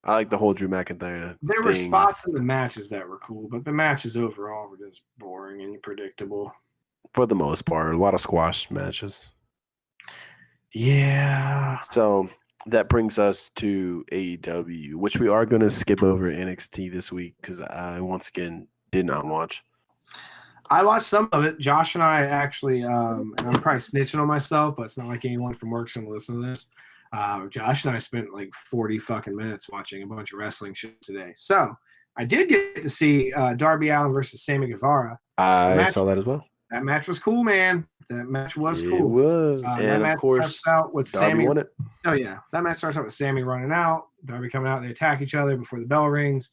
I like the whole Drew McIntyre There were spots in the matches that were cool, but the matches overall were just boring and predictable. For the most part, a lot of squash matches. Yeah. So that brings us to AEW, which we are going to skip over NXT this week because I, once again, did not watch. I watched some of it. Josh and I actually, and I'm probably snitching on myself, but it's not like anyone from work's going to listen to this. Josh and I spent like 40 fucking minutes watching a bunch of wrestling shit today. So I did get to see Darby Allin versus Sammy Guevara. I saw that as well. That match was cool, man. That match was cool. It was. And of course, starts out with Darby Sammy. won it. Oh, yeah. That match starts out with Sammy running out, Darby coming out. They attack each other before the bell rings.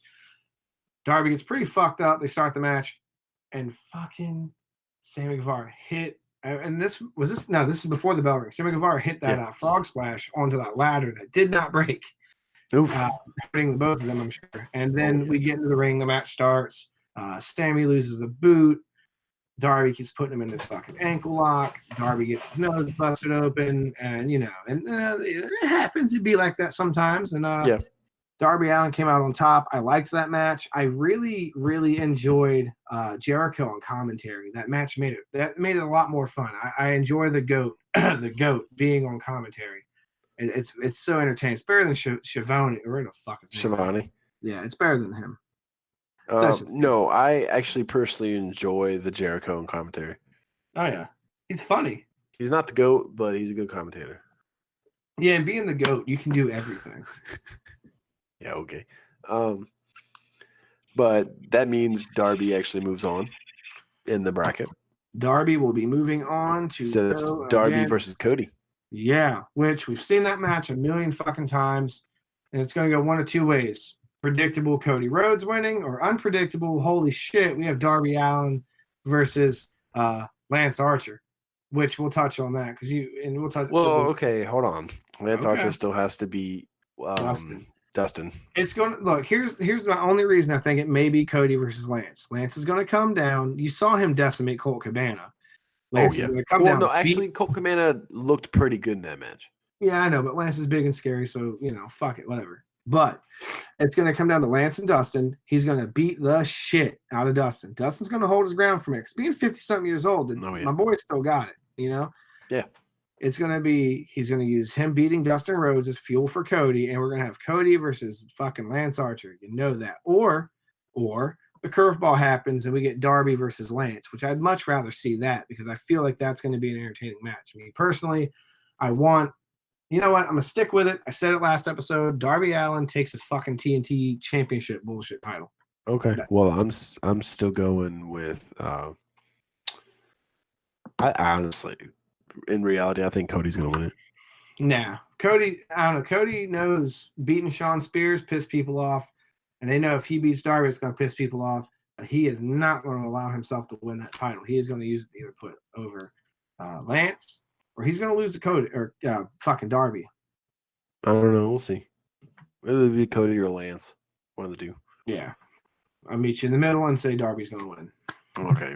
Darby gets pretty fucked up. They start the match. And fucking Sammy Guevara hit. And this is before the bell ring. Sammy Guevara hit that frog splash onto that ladder that did not break. Oof. Hurting both of them, I'm sure. And then we get into the ring. The match starts. Sammy loses a boot. Darby keeps putting him in this fucking ankle lock. Darby gets his nose busted open, and it happens. It'd be like that sometimes. And Darby Allin came out on top. I liked that match. I really, really enjoyed Jericho on commentary. That match made it a lot more fun. I enjoy the goat, the goat being on commentary. It's so entertaining. It's better than Schiavone. Where the fuck is Shivani? Yeah, it's better than him. No, I actually personally enjoy the Jericho in commentary. Oh yeah, he's funny. He's not the GOAT, but he's a good commentator. Yeah, and being the GOAT, you can do everything. Yeah, okay. But that means Darby actually moves on in the bracket. Darby will be moving on to So it's Darby versus Cody. Yeah, which we've seen that match a million fucking times, and it's going to go one of two ways. Predictable Cody Rhodes winning, or unpredictable, holy shit, we have Darby Allin versus Lance Archer, which we'll touch on that we'll touch. Well, okay, hold on. Lance Archer still has to be Dustin. It's going to look. Here's the only reason I think it may be Cody versus Lance. Lance is going to come down. You saw him decimate Colt Cabana. Lance is going to come down. No, actually, Colt Cabana looked pretty good in that match. Yeah, I know, but Lance is big and scary, so fuck it, whatever. But it's going to come down to Lance and Dustin. He's going to beat the shit out of Dustin. Dustin's going to hold his ground for me. Because being 50-something years old, my boy still got it, Yeah. It's going to be, he's going to use him beating Dustin Rhodes as fuel for Cody, and we're going to have Cody versus fucking Lance Archer. You know that. Or the curveball happens and we get Darby versus Lance, which I'd much rather see that because I feel like that's going to be an entertaining match. I mean, personally, you know what? I'm going to stick with it. I said it last episode. Darby Allin takes his fucking TNT championship bullshit title. Okay. Well, I'm still going with I honestly, in reality, I think Cody's going to win it. Nah. Cody, I don't know. Cody knows beating Shawn Spears pissed people off, and they know if he beats Darby, it's going to piss people off. But he is not going to allow himself to win that title. He is going to use it to either put over Lance, or he's going to lose to Cody or fucking Darby. I don't know. We'll see. Whether it be Cody or Lance, one of the two. Yeah. I'll meet you in the middle and say Darby's going to win. Okay.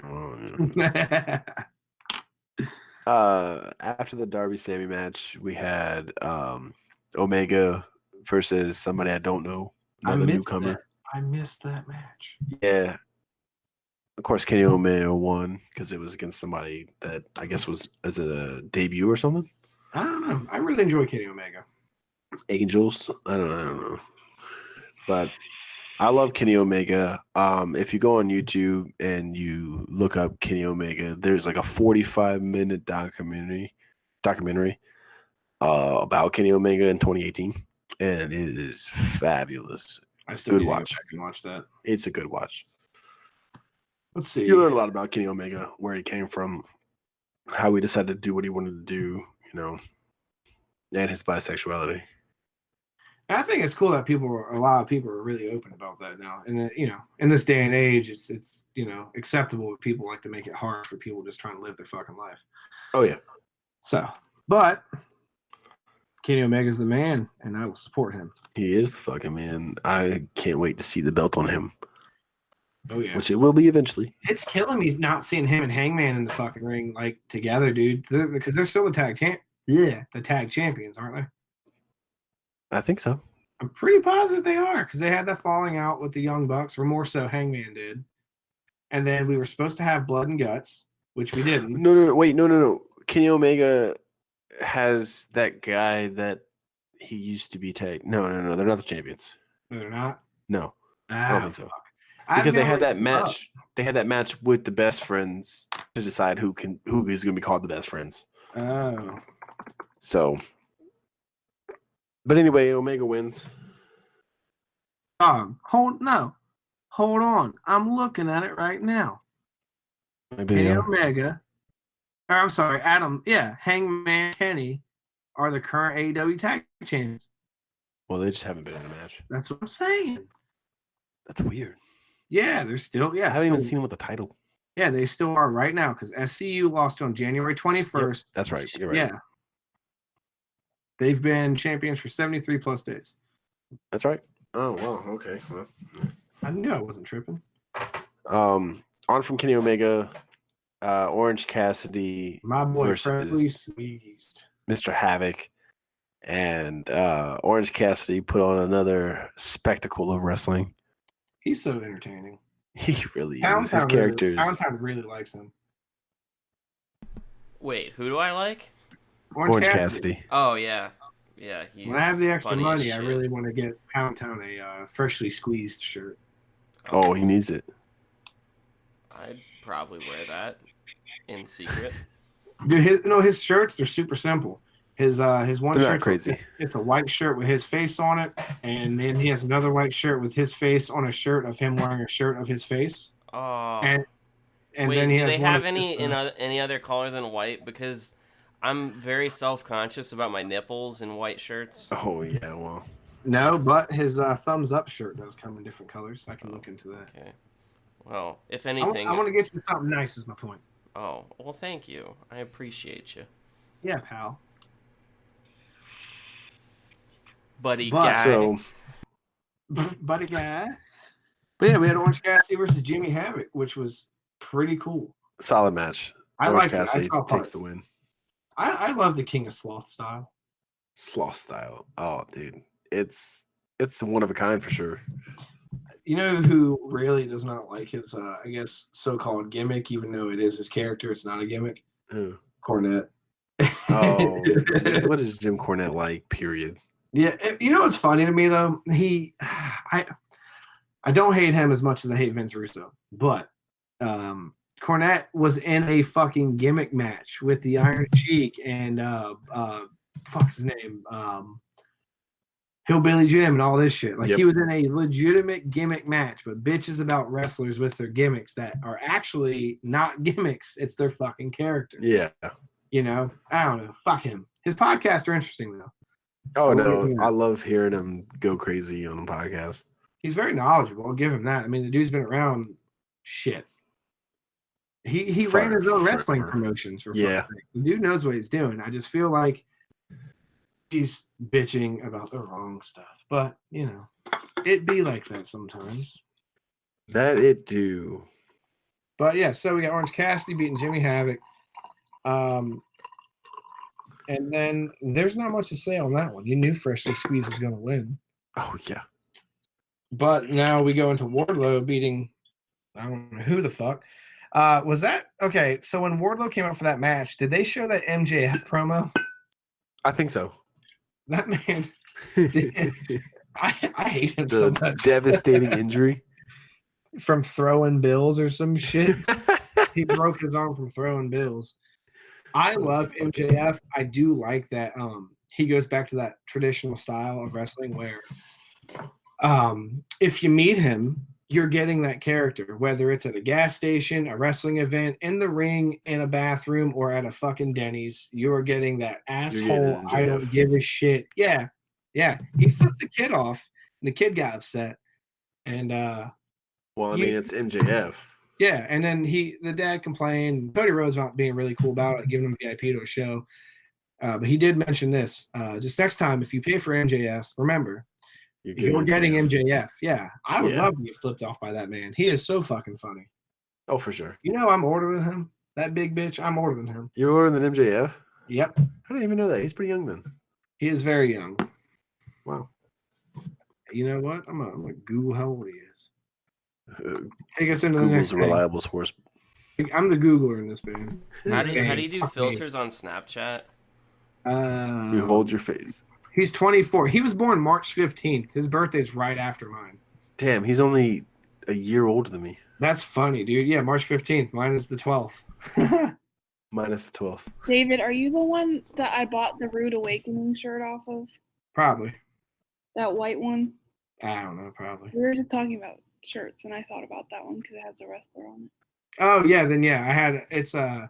Well, after the Darby Sammy match, we had Omega versus somebody I don't know, another newcomer. I missed that match. Yeah. Of course, Kenny Omega won because it was against somebody that I guess was as a debut or something. I don't know. I really enjoy Kenny Omega. Angels. I don't know. But I love Kenny Omega. If you go on YouTube and you look up Kenny Omega, there's like a 45-minute documentary about Kenny Omega in 2018, and it is fabulous. I still good watch. I can watch that. It's a good watch. Let's see. You learn a lot about Kenny Omega, where he came from, how he decided to do what he wanted to do, and his bisexuality. I think it's cool that a lot of people are really open about that now. And in this day and age, it's acceptable if people like to make it hard for people just trying to live their fucking life. Oh yeah. So, but Kenny Omega's the man, and I will support him. He is the fucking man. I can't wait to see the belt on him. Oh yeah. Which it will be eventually. It's killing me not seeing him and Hangman in the fucking ring like together, dude. Because they're still the tag champions, aren't they? I think so. I'm pretty positive they are because they had that falling out with the Young Bucks, or more so Hangman did. And then we were supposed to have Blood and Guts, which we didn't. No. Kenny Omega has that guy that he used to be tagged. No. They're not the champions. No, they're not? No. I don't think so. Fuck. Because they had that match. They had that match with the best friends to decide who is going to be called the best friends. Oh. So. But anyway, Omega wins. Hold on. I'm looking at it right now. Kenny Omega. Or I'm sorry, Adam. Yeah, Hangman, Kenny are the current AEW tag champions. Well, they just haven't been in a match. That's what I'm saying. That's weird. Yeah, they're still. Yeah, I haven't even seen them with the title. Yeah, they still are right now because SCU lost on January 21st. Yep, that's right. You're right. Yeah. They've been champions for 73 plus days. That's right. Oh wow. Okay. Well. I knew I wasn't tripping. On from Kenny Omega, Orange Cassidy My boy freshly versus squeezed. Mr. Havoc, and Orange Cassidy put on another spectacle of wrestling. He's so entertaining. He really is. His characters. Poundtown really likes him. Wait, who do I like? Orange Cassidy. Oh yeah, he's when I have the extra funny as money, I shit. really want to get Poundtown a freshly squeezed shirt. Oh, he needs it. I'd probably wear that in secret. Dude, his shirts, they're super simple. His one They're shirt not crazy. It's a white shirt with his face on it, and then he has another white shirt with his face on a shirt of him wearing a shirt of his face. Oh. And wait, then he do has they one have of any his, any other color than white? Because I'm very self-conscious about my nipples in white shirts. Oh yeah, well. No, but his thumbs up shirt does come in different colors. I can look into that. Okay. Well, if anything, I want to get you something nice. Is my point. Oh, well, thank you. I appreciate you, Yeah, pal. buddy But- guy. So Buddy guy. But yeah, we had Orange Cassidy versus Jimmy Havoc, which was pretty cool. solid match. I Orange like it. I Cassidy saw takes parts. the win. I love the King of Sloth style. Sloth style. Oh, dude, it's one of a kind for sure. You know who really does not like his, I guess, so-called gimmick, even though it is his character, it's not a gimmick? Who? Cornette. Oh, what is Jim Cornette like? Period. Yeah, you know what's funny to me though? I don't hate him as much as I hate Vince Russo, but Cornette was in a fucking gimmick match with the Iron Sheik and fuck's his name, Hillbilly Jim and all this shit. Like Yep. he was in a legitimate gimmick match, but bitches about wrestlers with their gimmicks that are actually not gimmicks. It's their fucking character. Yeah. You know, I don't know. Fuck him. His podcasts are interesting though. Oh will no, give him that. I love hearing him go crazy on a podcast. He's very knowledgeable. I'll give him that. I mean, the dude's been around shit. He ran his own wrestling Forever. promotions for Yeah. fuck's sake. The dude knows what he's doing. I just feel like he's bitching about the wrong stuff. But, you know, it be like that sometimes. That it do. But yeah, so we got Orange Cassidy beating Jimmy Havoc. And then there's not much to say on that one. You knew Freshly Squeezed was going to win. Oh yeah. But now we go into Wardlow beating, I don't know who the fuck. Was that okay? So when Wardlow came out for that match, did they show that MJF promo? I think so. That man, I hate him The so much. devastating injury. From throwing bills or some shit. He broke his arm from throwing bills. I love MJF. I do like that. He goes back to that traditional style of wrestling where, if you meet him, you're getting that character, whether it's at a gas station, a wrestling event, in the ring, in a bathroom, or at a fucking Denny's. You're getting that asshole. MJF. I don't give a shit. Yeah. He flipped the kid off, and the kid got upset. And Well, I mean, it's MJF. yeah, and then the dad complained. Cody Rhodes not being really cool about it, giving him VIP to a show. But he did mention this. Just next time, if you pay for MJF, remember, you're getting MJF. Yeah, I would love to get flipped off by that man. He is so fucking funny. Oh, for sure. You know I'm older than him. That big bitch, I'm older than him. You're older than MJF? Yep. I didn't even know that. He's pretty young then. He is very young. Wow. You know what? I'm gonna Google how old he is. Take us into the Google's next a thing. reliable source. I'm the Googler in this band. How do you do Fuck me. filters on Snapchat? You hold your face. He's 24. He was born March 15th. His birthday's right after mine. Damn, he's only a year older than me. That's funny, dude. Yeah, March 15th. Mine is the 12th. Minus the 12th. David, are you the one that I bought the Rude Awakening shirt off of? Probably. That white one? I don't know, probably. We were just talking about shirts, and I thought about that one because it has the wrestler on it. Oh, yeah, then yeah, I had it's the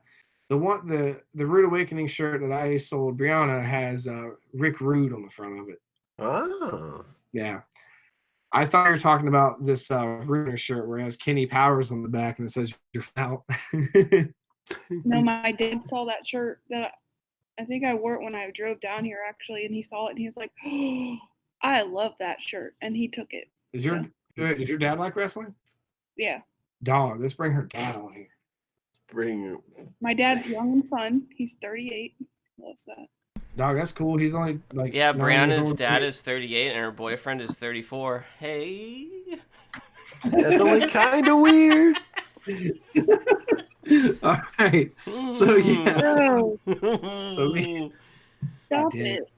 Rude Awakening shirt that I sold Brianna has Rick Rude on the front of it. Oh. Yeah. I thought you were talking about this Ruder shirt where it has Kenny Powers on the back and it says you're out. No, my dad saw that shirt that I think I wore it when I drove down here actually, and he saw it and he was like, "Oh, I love that shirt, and he took it. Does your dad like wrestling? Yeah. Dog, let's bring her dad on here. My dad's young and fun. He's 38. Loves that. Dog, that's cool. He's only like Yeah, 9 years Brianna's old. dad is 38 and her boyfriend is 34. Hey. That's only kind of weird. All right. So yeah. No, So we stop damn it.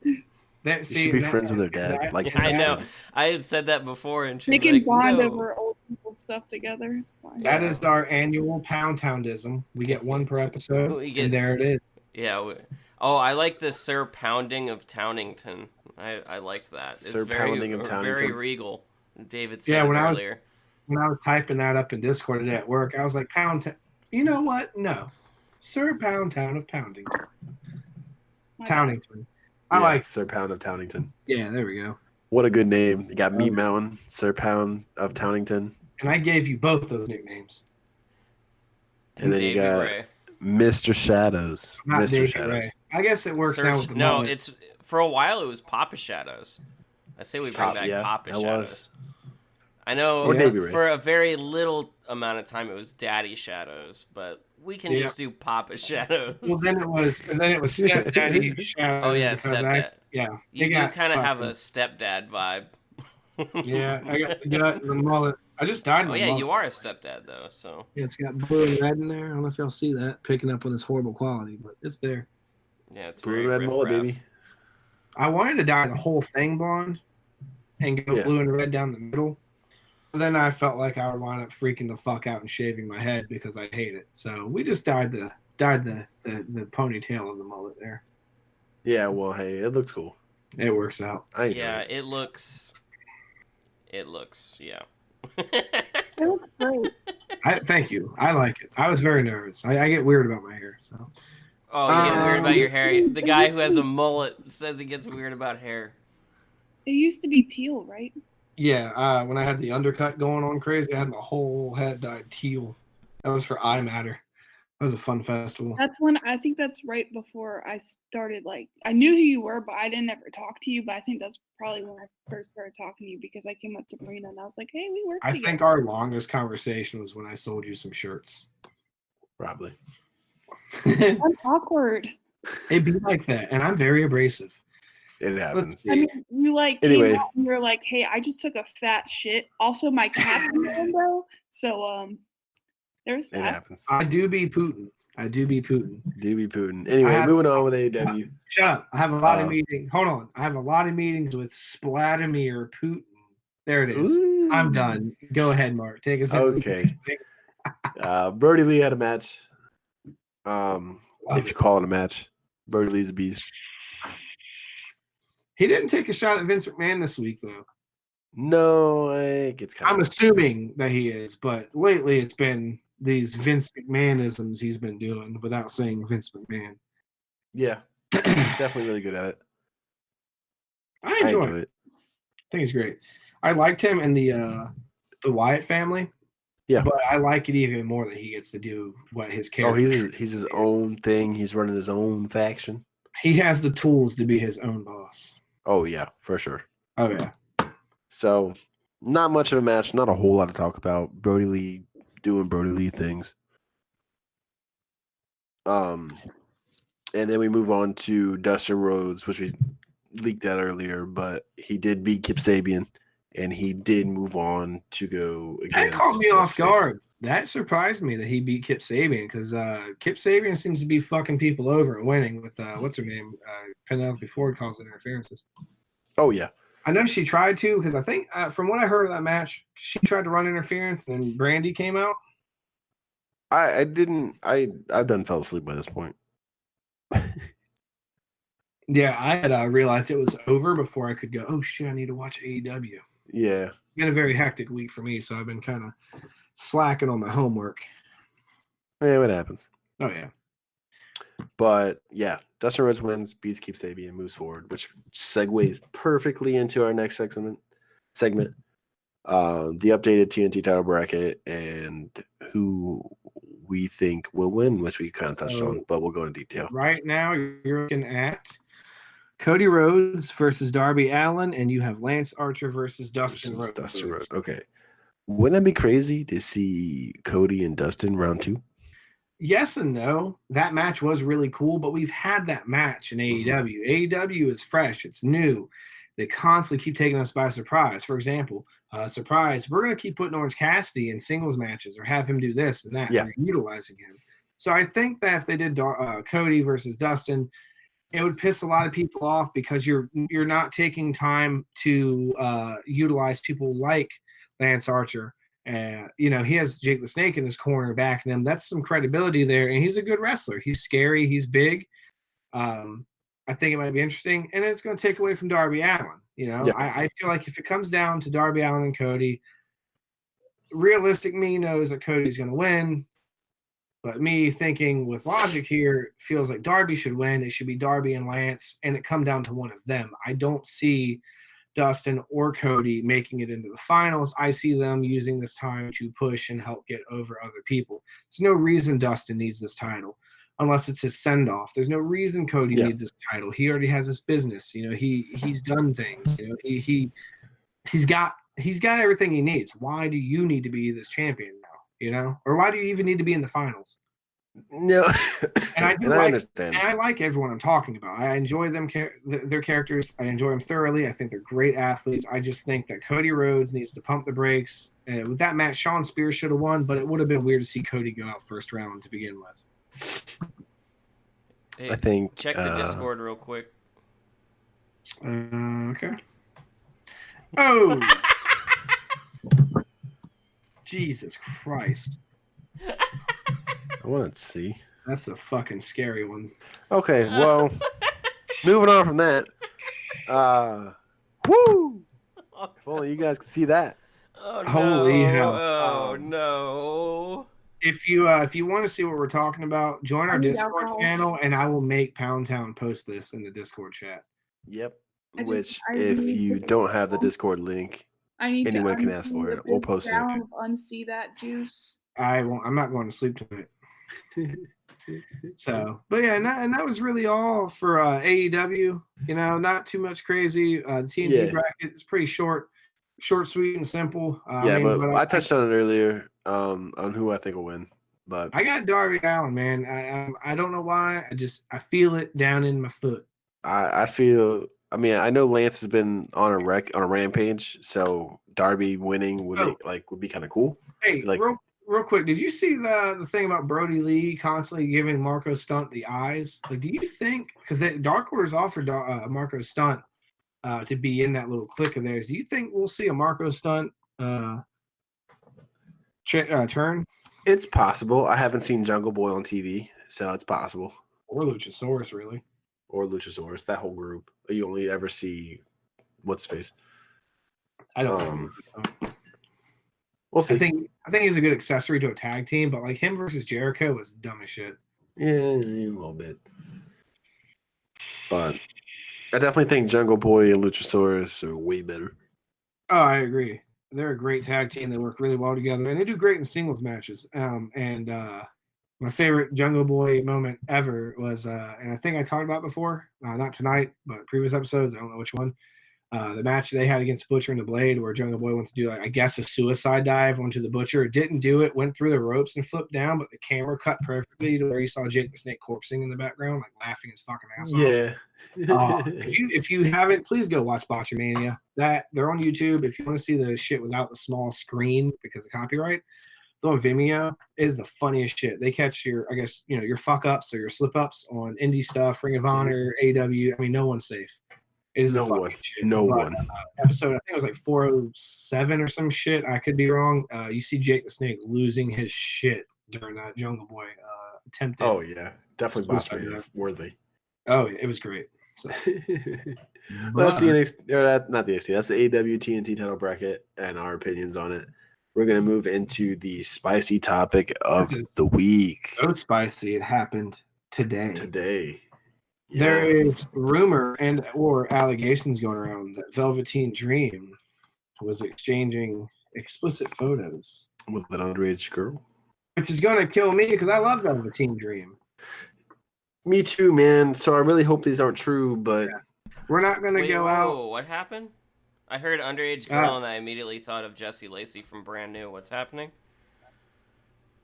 You should be friends with her dad. Like I best know. friends. I had said that before, and she's They can like, bond no. over old people stuff together. It's fine. That is our annual Pound Toundism. We get one per episode, and there it is. Yeah. I like the Sir Pounding of Townington. I liked that. It's Sir very, Pounding of very Townington. regal. David said Yeah, it when earlier. When I was typing that up in Discord today at work, I was like, you know what? No. Sir Pound Town of Pounding. Townington. I like Sir Pound of Townington. Yeah, there we go. What a good name. You got Meat Mountain, Sir Pound of Townington. And I gave you both those nicknames. And then you Davey got Ray. Mr. Shadows. Not Mr. Davey Shadows. Ray. I guess it works now with the No, mullet. it's for a while it was Papa Shadows. I say we bring back Papa that Shadows. was. I know Or Davey Ray. for a very little amount of time it was Daddy Shadows, but we can Yeah. just do Papa Shadows. Well, then it was Stepdaddy Shadows. Oh yeah, because stepdad. You You do got kind of have fucking- a stepdad vibe. Yeah, I got the gut and the mullet. I just dyed Oh my yeah, mullet. you are a stepdad though, so Yeah, it's got blue and red in there. I don't know if y'all see that picking up on this horrible quality, but it's there. yeah, it's Blue very red mullet, riff-raff. baby. I wanted to dye the whole thing blonde and go Yeah. blue and red down the middle. But then I felt like I would wind up freaking the fuck out and shaving my head because I hate it. So we just dyed the ponytail of the mullet there. Yeah, well, hey, it looks cool. It works out. I enjoy Yeah, it. it looks yeah. It looks great. Thank you. I like it. I was very nervous. I get weird about my hair. So Oh, you get weird about your hair. The guy who has a mullet says he gets weird about hair. It used to be teal, right? yeah, when I had the undercut going on crazy, I had my whole head dyed teal. That was for Eye Matter. That was a fun festival. That's when I think that's right before I started. Like, I knew who you were, but I didn't ever talk to you. But I think that's probably when I first started talking to you because I came up to Marina and I was like, "Hey, we work I together." think our longest conversation was when I sold you some shirts. Probably. It'd I'm awkward. be like that, and I'm very abrasive. It happens. Let's see. I mean, you like Anyway. came out and you're like, "Hey, I just took a fat shit." Also, my cat's in the window, so there's It that. happens. I do be Putin. Do be Putin. Anyway, have- moving on with AEW. Shut up. I have a lot of Uh, meetings. Hold on. I have a lot of meetings with Vladimir Putin. There it is. Ooh. I'm done. Go ahead, Mark. Take us. Okay. Brody Lee had a match. If you call it a match, Brody Lee's a beast. He didn't take a shot at Vince McMahon this week, though. No, it gets kind I'm of. assuming that he is, but lately it's been these Vince McMahonisms he's been doing without saying Vince McMahon. Yeah, he's definitely really good at it. I enjoy it. I think he's great. I liked him in the Wyatt family. Yeah. But I like it even more that he gets to do what his Oh, character. he's his own thing. He's running his own faction. He has the tools to be his own boss. Oh yeah, for sure. Oh yeah. So, not much of a match. Not a whole lot to talk about. Brody Lee doing Brody Lee things. And then we move on to Dustin Rhodes, which we leaked that earlier, but he did beat Kip Sabian, and he did move on to go That against. caught me off what's his face? guard. That surprised me that he beat Kip Sabian because Kip Sabian seems to be fucking people over and winning with what's her name? Penelope Ford calls it interferences. Oh yeah, I know she tried to because I think from what I heard of that match, she tried to run interference and then Brandy came out. I didn't. I've done fell asleep by this point. Yeah, I had realized it was over before I could go, oh shit, I need to watch AEW. Yeah, It's been a very hectic week for me, so I've been kind of slacking on my homework. yeah, what happens? Oh yeah. But yeah, Dustin Rhodes wins, beats Keep Sabian, moves forward, which segues perfectly into our next segment. The updated TNT title bracket and who we think will win, which we kind of touched on, but we'll go into detail. Right now, you're looking at Cody Rhodes versus Darby Allin, and you have Lance Archer versus Dustin Rhodes. Dustin Rhodes. Okay. Wouldn't that be crazy to see Cody and Dustin round 2? Yes and no. That match was really cool, but we've had that match in AEW. AEW is fresh. It's new. They constantly keep taking us by surprise. For example, surprise, we're going to keep putting Orange Cassidy in singles matches or have him do this and that. Yeah. We're utilizing him. So I think that if they did Cody versus Dustin, it would piss a lot of people off because you're not taking time to utilize people like Lance Archer. He has Jake the Snake in his corner backing him. That's some credibility there, and he's a good wrestler. He's scary. He's big. I think it might be interesting, and it's going to take away from Darby Allin. Yeah. I feel like if it comes down to Darby Allin and Cody, realistic me knows that Cody's going to win. But me thinking with logic here feels like Darby should win. It should be Darby and Lance, and it come down to one of them. I don't see Dustin or Cody making it into the finals. I see them using this time to push and help get over other people. There's no reason Dustin needs this title unless it's his send-off. There's no reason Cody needs this title. He already has his business. He's done things. He's got everything he needs. Why do you need to be this champion now? Or why do you even need to be in the finals? No, and I understand. And I like everyone I'm talking about. I enjoy them, their characters. I enjoy them thoroughly. I think they're great athletes. I just think that Cody Rhodes needs to pump the brakes. And with that match, Shawn Spears should have won, but it would have been weird to see Cody go out first round to begin with. Hey, I think check the Discord real quick. Okay. Oh. Jesus Christ. I want to see. That's a fucking scary one. Okay, well, moving on from that. Woo! If only you guys could see that. Oh, no. Holy hell. Oh, no. If you want to see what we're talking about, join our Discord channel, and I will make Pound Town post this in the Discord chat. Yep. If you don't have the Discord link, anyone can ask for it. We'll post it. Unsee that juice. I won't. I'm not going to sleep tonight. So, but yeah, and that was really all for AEW. Not too much crazy. The TNT bracket is pretty short, sweet, and simple. But I touched on it earlier on who I think will win. But I got Darby Allin, man. I don't know why. I feel it down in my foot. I feel. I know Lance has been on a rampage, so Darby winning would be kind of cool. Hey, real quick, did you see the thing about Brody Lee constantly giving Marco Stunt the eyes? Like, do you think because Dark Order's offered Marco Stunt to be in that little clique of theirs? Do you think we'll see a Marco Stunt turn? It's possible. I haven't seen Jungle Boy on TV, so it's possible. Or Luchasaurus, really. Or Luchasaurus, that whole group. You only ever see what's face. I don't know. We'll see. I think he's a good accessory to a tag team, but like him versus Jericho was dumb as shit. Yeah, a little bit. But I definitely think Jungle Boy and Luchasaurus are way better. Oh, I agree. They're a great tag team. They work really well together, and they do great in singles matches. My favorite Jungle Boy moment ever was, and I think I talked about before, not tonight, but previous episodes. I don't know which one. The match they had against Butcher and the Blade, where Jungle Boy went to do, a suicide dive onto the Butcher. Didn't do it, went through the ropes and flipped down, but the camera cut perfectly to where you saw Jake the Snake corpsing in the background, laughing his fucking ass off. Yeah. If you haven't, please go watch Botchamania. They're on YouTube. If you want to see the shit without the small screen because of copyright, though on Vimeo is the funniest shit. They catch your fuck ups or your slip ups on indie stuff, Ring of Honor, AW. No one's safe. It is no one. No one. Episode, I think it was 407 or some shit. I could be wrong. You see Jake the Snake losing his shit during that Jungle Boy attempt. Oh yeah, definitely Botchamania worthy. Oh, it was great. So. That's the NXT, or not the NXT. That's the AW TNT title bracket and our opinions on it. We're going to move into the spicy topic of the week. So spicy. It happened today. Yeah. There is rumor or allegations going around that Velveteen Dream was exchanging explicit photos with an underage girl. Which is going to kill me because I love Velveteen Dream. Me too, man. So I really hope these aren't true, but We're not going to go out. What happened? I heard underage girl, and I immediately thought of Jesse Lacey from Brand New. What's happening?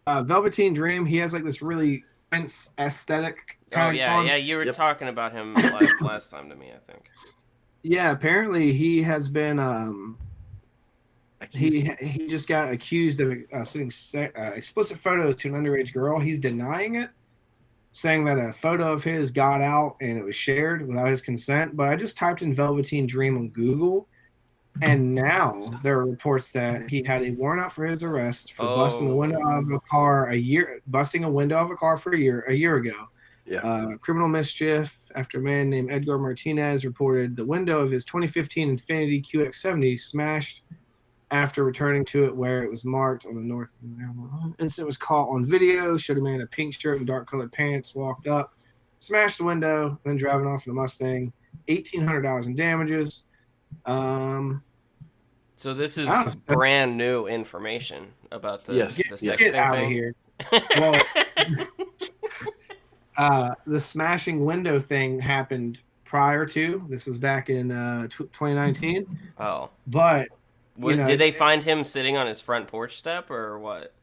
Velveteen Dream, he has like this really Prince aesthetic kind of yeah. You were talking about him last time to me, I think. Yeah, apparently he has been he just got accused of sending explicit photos to an underage girl. He's denying it, saying that a photo of his got out and it was shared without his consent. But I just typed in Velveteen Dream on Google, and now there are reports that he had a warrant out for his arrest for busting a window of a car a year for a year ago. Yeah. Criminal mischief after a man named Edgar Martinez reported the window of his 2015 Infiniti QX70 smashed after returning to it where it was marked on the north. Incident was caught on video, showed a man in a pink shirt and dark colored pants, walked up, smashed the window, then driving off in a Mustang, $1,800 in damages. So this is brand new information about the sexting get out thing. Of here. Well, the smashing window thing happened prior to. This was back in 2019. Oh, but did they find him sitting on his front porch step or what?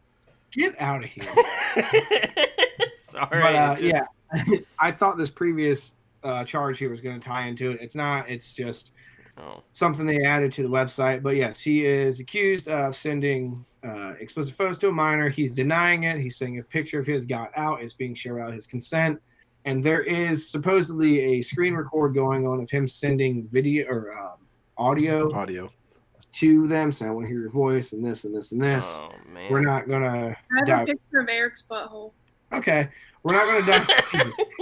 Get out of here. Sorry. But, yeah, I thought this previous charge here was going to tie into it. It's not. It's just something they added to the website. But yes, he is accused of sending explicit photos to a minor. He's denying it. He's saying a picture of his got out. It's being shared without his consent. And there is supposedly a screen record going on of him sending video or audio to them, saying, I want to hear your voice and this and this and this. Oh, man. We're not going to I have a picture of Eric's butthole. Okay. We're not going to dive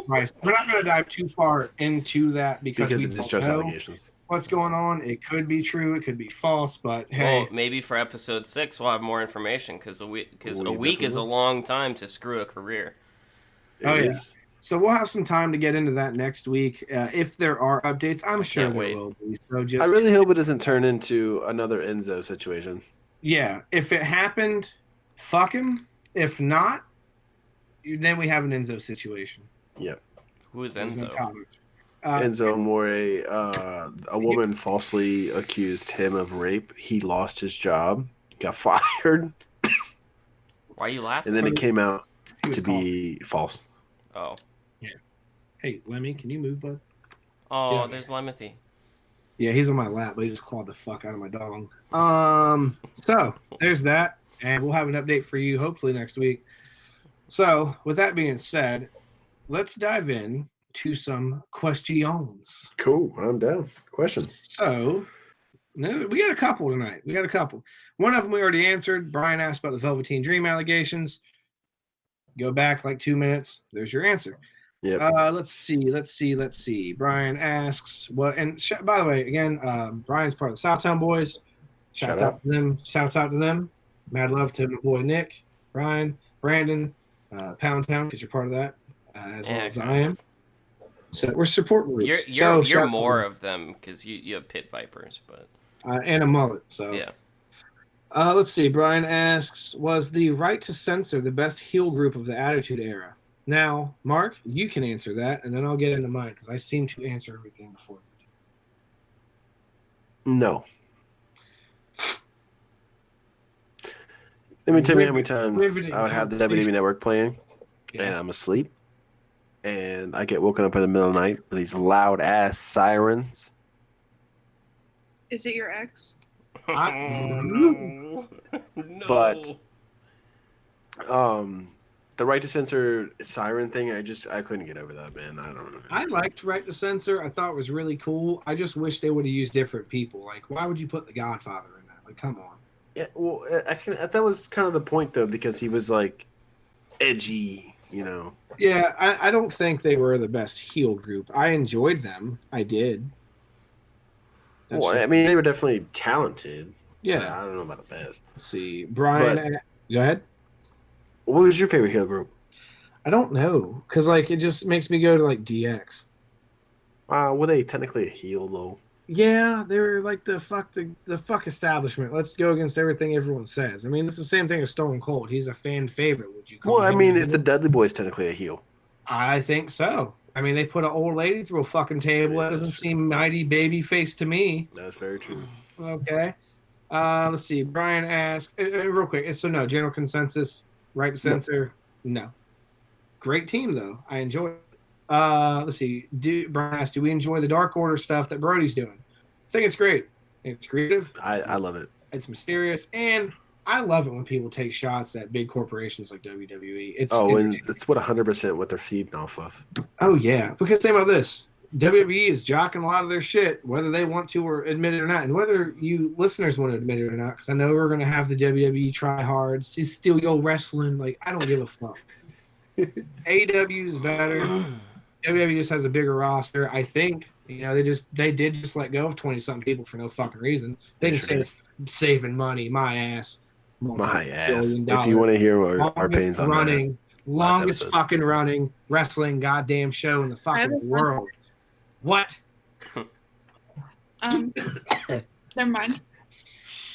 We're not going to dive too far into that because we it's just allegations. What's going on? It could be true. It could be false. But hey, maybe for episode 6 we'll have more information because a week is a long time to screw a career. Yeah. So we'll have some time to get into that next week. If there are updates, I'm sure there will be. So I really hope it doesn't turn into another Enzo situation. Yeah. If it happened, fuck him. If not, then we have an Enzo situation. Yep. Who is Enzo? Enzo Amore, a woman falsely accused him of rape. He lost his job, got fired. Why are you laughing? And then it came out to be false. Oh. Yeah. Hey, Lemmy, can you move, bud? Oh, there's Lemothy. Yeah, he's on my lap, but he just clawed the fuck out of my dong. So there's that, and we'll have an update for you hopefully next week. So with that being said, let's dive in to some questions. Cool, I'm down. Questions. So, we got a couple tonight. One of them we already answered. Brian asked about the Velveteen Dream allegations. Go back like 2 minutes. There's your answer. Yeah. Let's see. Brian asks what, and by the way, again, Brian's part of the Southtown Boys. Shouts out to them. Mad love to my boy Nick, Brian, Brandon, Pound Town, because you're part of that, as well as I am. So we're support groups. You're more of them because you have pit vipers, but and a mullet. So yeah. Let's see. Brian asks, was the Right to Censor the best heel group of the Attitude Era? Now, Mark, you can answer that, and then I'll get into mine because I seem to answer everything before. No. Let me tell you how many times I would have the WWE Network playing, and I'm asleep, and I get woken up in the middle of the night with these loud ass sirens. Is it your ex? No. But the Right to Censor siren thing, I couldn't get over that, man. I don't know. I liked Right to Censor. I thought it was really cool. I just wish they would have used different people. Like, why would you put the Godfather in that? Like, come on. Yeah, well, that was kind of the point, though, because he was, like, edgy, you know. Yeah, I don't think they were the best heel group. I enjoyed them. I did. I mean, they were definitely talented. Yeah. I don't know about the best. Let's see. Brian, go ahead. What was your favorite heel group? I don't know, because, like, it just makes me go to, like, DX. Were they technically a heel, though? Yeah, they were like the fuck establishment. Let's go against everything everyone says. I mean, it's the same thing as Stone Cold. He's a fan favorite. Would you call him? Well, I mean, is the Dudley Boys technically a heel? I think so. I mean, they put an old lady through a fucking table. That doesn't seem mighty baby face to me. That's very true. Okay. Let's see. Brian asked, real quick. So no, general consensus, right to censor? No. Great team though. I enjoy it. Let's see. Brian asked, do we enjoy the Dark Order stuff that Brody's doing? I think it's great. It's creative. I love it. It's mysterious, and I love it when people take shots at big corporations like WWE. It's what 100% what they're feeding off of. Oh yeah, because think about this: WWE is jocking a lot of their shit, whether they want to or admit it or not, and whether you listeners want to admit it or not. Because I know we're going to have the WWE tryhards. It's still your wrestling. Like I don't give a fuck. AEW is better. WWE just has a bigger roster. I think they did just let go of 20-something people for no fucking reason. They just say it's saving money. My ass. If you want to hear our pains on that. Longest fucking running wrestling goddamn show in the fucking world. What? Never mind.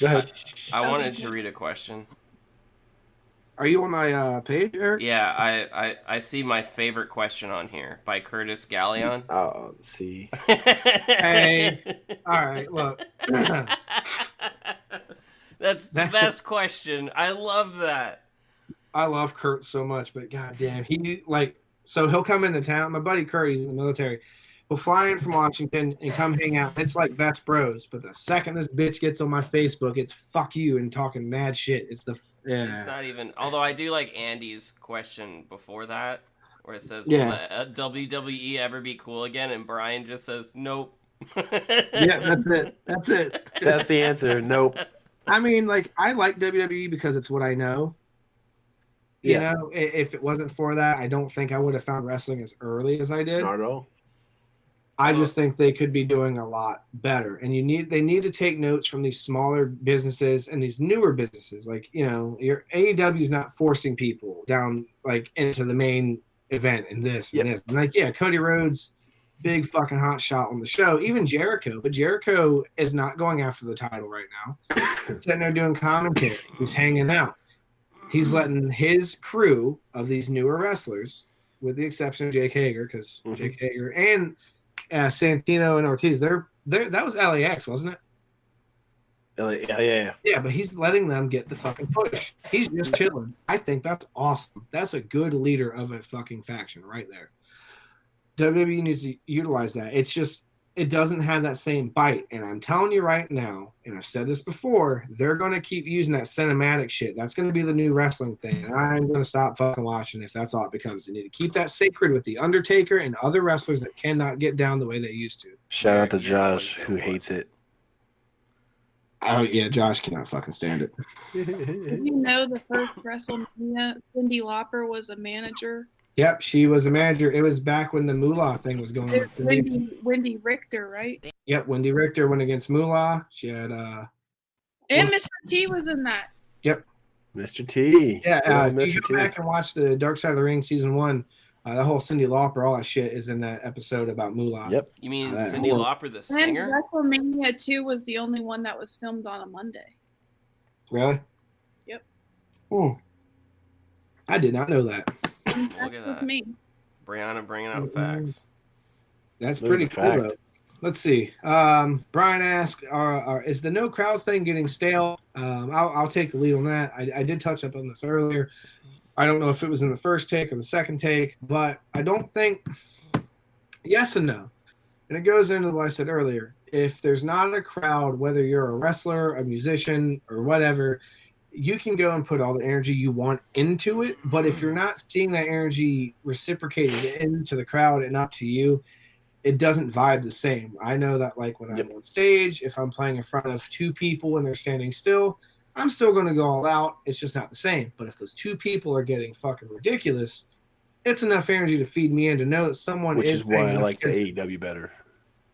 Go ahead. I wanted to read a question. Are you on my page, Eric? Yeah, I see my favorite question on here by Curtis Gallion. Oh, let's see. Hey. All right, look. That's the best question. I love that. I love Kurt so much, but goddamn, so he'll come into town. My buddy Kurt, he's in the military. We'll fly in from Washington and come hang out. It's like best bros. But the second this bitch gets on my Facebook, it's fuck you and talking mad shit. It's not even. Although I do like Andy's question before that, where it says, "Will the WWE ever be cool again?" And Brian just says, "Nope." Yeah, that's it. That's it. That's the answer. Nope. I mean, I like WWE because it's what I know. You know, if it wasn't for that, I don't think I would have found wrestling as early as I did. Not at all. I just think they could be doing a lot better, and they need to take notes from these smaller businesses and these newer businesses. Your AEW is not forcing people down into the main event and this and this. And Cody Rhodes, big fucking hot shot on the show. Even Jericho, but Jericho is not going after the title right now. He's sitting there doing commentary. He's hanging out. He's letting his crew of these newer wrestlers, with the exception of Jake Hager, because Jake Hager and Santino and Ortiz, that was LAX, wasn't it? Yeah, but he's letting them get the fucking push. He's just chilling. I think that's awesome. That's a good leader of a fucking faction right there. WWE needs to utilize that. It's just it doesn't have that same bite. And I'm telling you right now, and I've said this before, they're going to keep using that cinematic shit. That's going to be the new wrestling thing. And I'm going to stop fucking watching if that's all it becomes. They need to keep that sacred with The Undertaker and other wrestlers that cannot get down the way they used to. Shout out to Josh, who hates it. Oh, yeah, Josh cannot fucking stand it. Did you know the first WrestleMania, Cyndi Lauper was a manager? Yep, she was a manager. It was back when the Moolah thing was going on. Wendy Richter, right? Yep, Wendy Richter went against Moolah. She had and Mr. T was in that. Yep. Mr. T. Yeah, you go back and watch the Dark Side of the Ring season 1. The whole Cyndi Lauper, all that shit is in that episode about Moolah. Yep. You mean Cyndi Lauper, the singer? And WrestleMania 2 was the only one that was filmed on a Monday. Really? Yep. Oh, I did not know that. Look at that. Me. Brianna bringing out facts. That's pretty cool, though. Let's see. Brian asked, is the no crowds thing getting stale? I'll take the lead on that. I did touch up on this earlier. I don't know if it was in the first take or the second take, but I don't think – yes and no. And it goes into what I said earlier. If there's not a crowd, whether you're a wrestler, a musician, or whatever – you can go and put all the energy you want into it, but if you're not seeing that energy reciprocated into the crowd and up to you, it doesn't vibe the same. I know that when I'm on stage, if I'm playing in front of 2 people and they're standing still, I'm still going to go all out. It's just not the same. But if those 2 people are getting fucking ridiculous, it's enough energy to feed me in to know that someone Which is why I like the AEW better.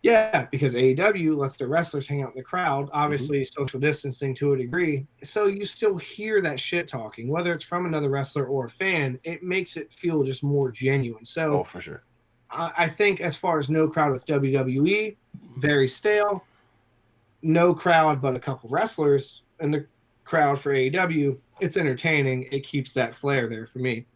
Yeah, because AEW lets the wrestlers hang out in the crowd, obviously social distancing to a degree. So you still hear that shit talking, whether it's from another wrestler or a fan, it makes it feel just more genuine. So for sure. I think as far as no crowd with WWE, very stale. No crowd but a couple wrestlers in the crowd for AEW. It's entertaining. It keeps that flair there for me.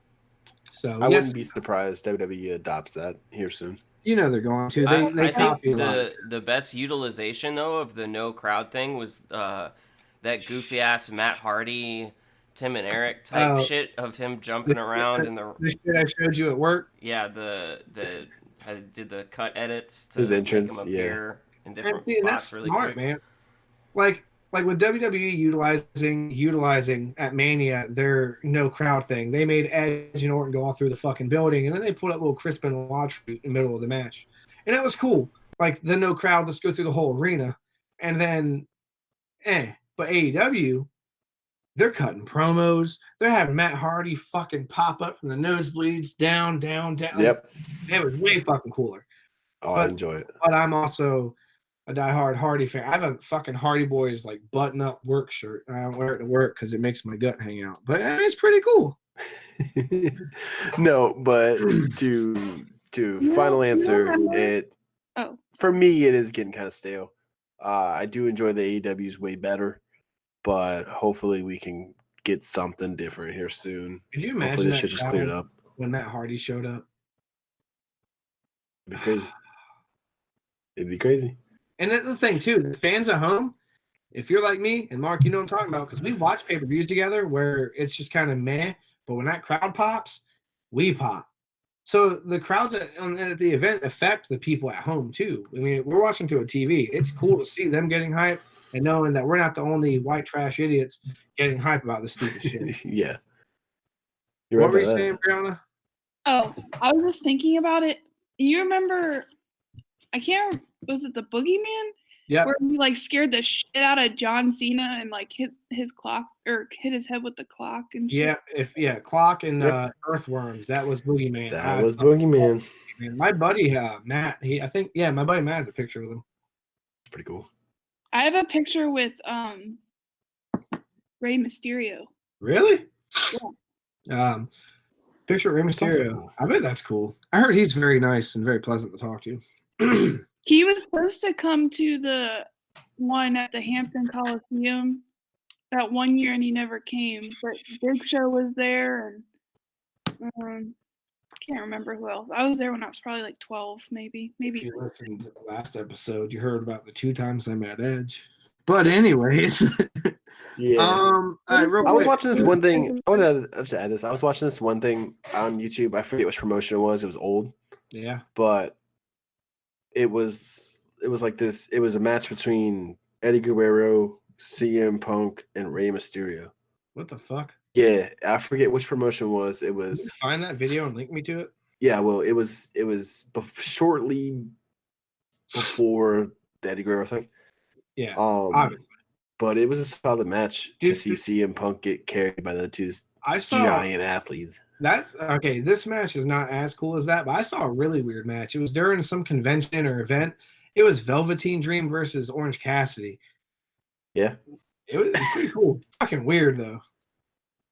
So I yes, wouldn't be surprised WWE adopts that here soon. you know they're going to. I They think copy a lot. the best utilization though of the no crowd thing was that goofy ass Matt Hardy, Tim and Eric type shit of him jumping around in the shit I showed you at work. yeah the I did the cut edits to His make entrance, him yeah. appear in And different see, and spots that's really smart, quick. man. Like with WWE utilizing at Mania their no crowd thing. They made Edge and Orton go all through the fucking building, and then they put a little Crispin Lodge in the middle of the match, and that was cool. Like the no crowd, let's go through the whole arena, and then, but AEW, they're cutting promos. They're having Matt Hardy fucking pop up from the nosebleeds down. Yep. It was way fucking cooler. Oh, I enjoy it. But I'm also a diehard Hardy fan. I have a fucking Hardy Boys like button up work shirt. I don't wear it to work because it makes my gut hang out. But I mean, it's pretty cool. No, but to final answer, it for me it is getting kind of stale. I do enjoy the AEW's way better, but hopefully we can get something different here soon. Could you imagine hopefully this that shit just cleared up? when Matt Hardy showed up? It'd be crazy. It'd be crazy. And that's the thing too, the fans at home, if you're like me and Mark, you know what I'm talking about, because we've watched pay-per-views together where it's just kind of meh, but when that crowd pops, we pop. So the crowds at the event affect the people at home too. I mean, we're watching through a TV. It's cool to see them getting hype and knowing that we're not the only white trash idiots getting hype about this stupid shit. Yeah. What were you saying, Brianna? Oh, I was just thinking about it. You remember, I can't, was it the Boogeyman? Yeah. Where he like scared the shit out of John Cena and like hit his clock or hit his head with the clock and shit. Yeah, clock and earthworms. That was Boogeyman. That was Boogeyman. My buddy Matt, my buddy Matt has a picture with him. Pretty cool. I have a picture with Rey Mysterio. Really? Yeah. Picture of Rey Mysterio. Cool. I bet that's cool. I heard he's very nice and very pleasant to talk to. He was supposed to come to the one at the Hampton Coliseum that one year and he never came. But Big Show was there and can't remember who else. I was there when I was probably like 12, maybe. If you listened to the last episode, you heard about the 2 times I met Edge. But anyways. Yeah. I was watching this one thing. I want to just add this. I was watching this one thing on YouTube. I forget which promotion it was. It was old. Yeah. But it was like this. It was a match between Eddie Guerrero, CM Punk, and Rey Mysterio. What the fuck? Yeah, I forget which promotion it was. It was. Can you find that video and link me to it? Yeah, well, it was shortly before the Eddie Guerrero thing. Yeah. Obviously. But it was a solid match to see CM Punk get carried by the two giant athletes. That's okay. This match is not as cool as that, but I saw a really weird match. It was during some convention or event. It was Velveteen Dream versus Orange Cassidy. Yeah. It was pretty cool. Fucking weird though.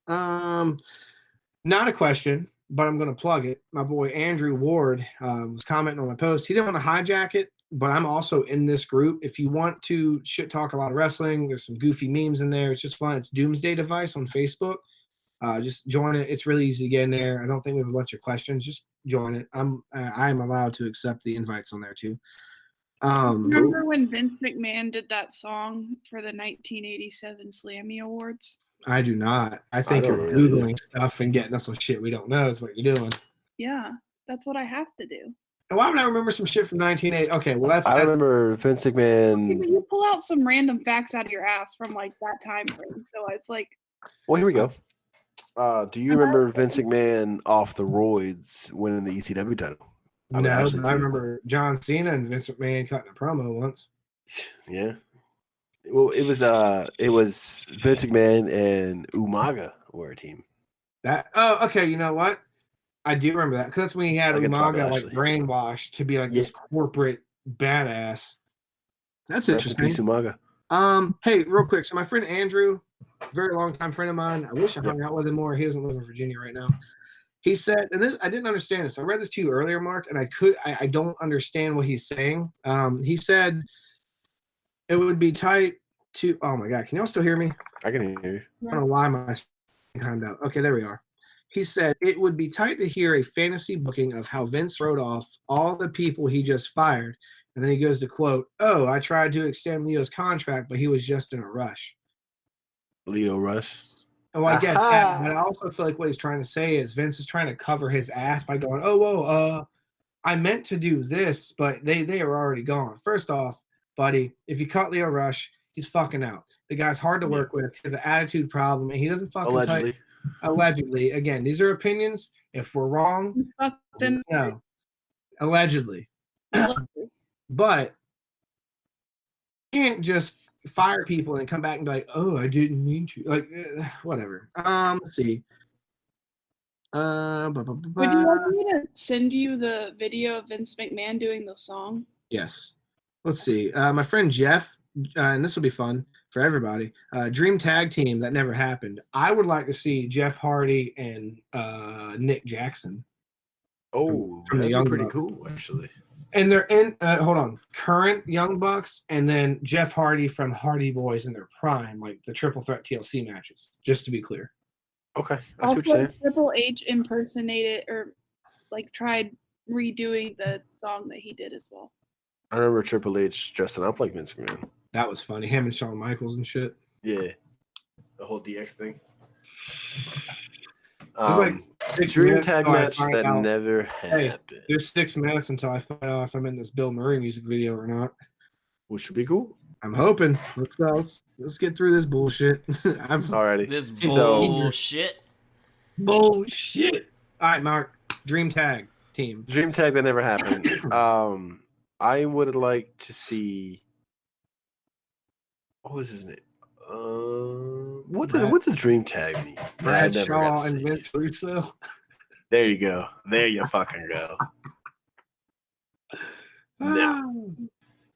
Not a question, but I'm gonna plug it. My boy Andrew Ward was commenting on my post. He didn't want to hijack it, but I'm also in this group. If you want to shit talk a lot of wrestling, there's some goofy memes in there. It's just fun. It's Doomsday Device on Facebook. Just join it. It's really easy to get in there. I don't think we have a bunch of questions. Just join it. I'm allowed to accept the invites on there too. Remember when Vince McMahon did that song for the 1987 Slammy Awards? I do not. I think you're Googling stuff and getting us some shit we don't know is what you're doing. Yeah, that's what I have to do. And why would I remember some shit from 1980? Okay, well that's. I remember Vince McMahon. You pull out some random facts out of your ass from like that time frame, so it's like. Well, here we go. Do you remember Vince McMahon off the roids winning the ECW title? No, but I remember John Cena and Vince McMahon cutting a promo once. Yeah. Well, it was Vince McMahon and Umaga were a team. Okay, you know what? I do remember that because that's when he had Umaga like brainwashed to be like this corporate badass. That's interesting. Peace, Umaga. Hey, real quick. So my friend Andrew, very long time friend of mine. I wish I hung out with him more. He doesn't live in Virginia right now. He said, and this I didn't understand this. I read this to you earlier, Mark, and I don't understand what he's saying. He said it would be tight to. Oh my God, can y'all still hear me? I can hear you. I don't know why my timed out. Okay, there we are. He said it would be tight to hear a fantasy booking of how Vince wrote off all the people he just fired. And then he goes to quote, "Oh, I tried to extend Leo's contract, but he was just in a rush." Leo Rush. Oh, I get that, but I also feel like what he's trying to say is Vince is trying to cover his ass by going, "Oh, whoa, I meant to do this, but they are already gone." First off, buddy, if you cut Leo Rush, he's fucking out. The guy's hard to work with. He has an attitude problem, and he doesn't fucking Allegedly. Allegedly. Again, these are opinions. If we're wrong, Then no. Allegedly. But you can't just fire people and come back and be like, "Oh, I didn't mean to." Like, whatever. Let's see. would you like me to send you the video of Vince McMahon doing the song? Yes. Let's see. My friend Jeff, and this will be fun for everybody. Dream tag team that never happened. I would like to see Jeff Hardy and Nick Jackson. Oh, from the that'd Young be pretty Bucks. cool, actually. And they're in, hold on, current Young Bucks, and then Jeff Hardy from Hardy Boys in their prime, like the Triple Threat TLC matches, just to be clear. Okay, I see what you're Also, saying. Triple H impersonated or like tried redoing the song that he did as well. I remember Triple H dressing up like Vince McMahon. That was funny. Him and Shawn Michaels and shit. Yeah, the whole DX thing. It was like 6 dream minutes tag until I match find that out- never Hey, happened, there's 6 minutes until I find out if I'm in this Bill Murray music video or not. which would be cool. I'm hoping. Let's get through this bullshit. Alrighty. This So- bullshit. Bullshit. All right, Mark. Dream tag team. Dream tag that never happened. I would like to see. What was his name? What's a dream tag mean? Brad I never got Shaw to and see. Vince Russo. There you go. There you fucking go. No.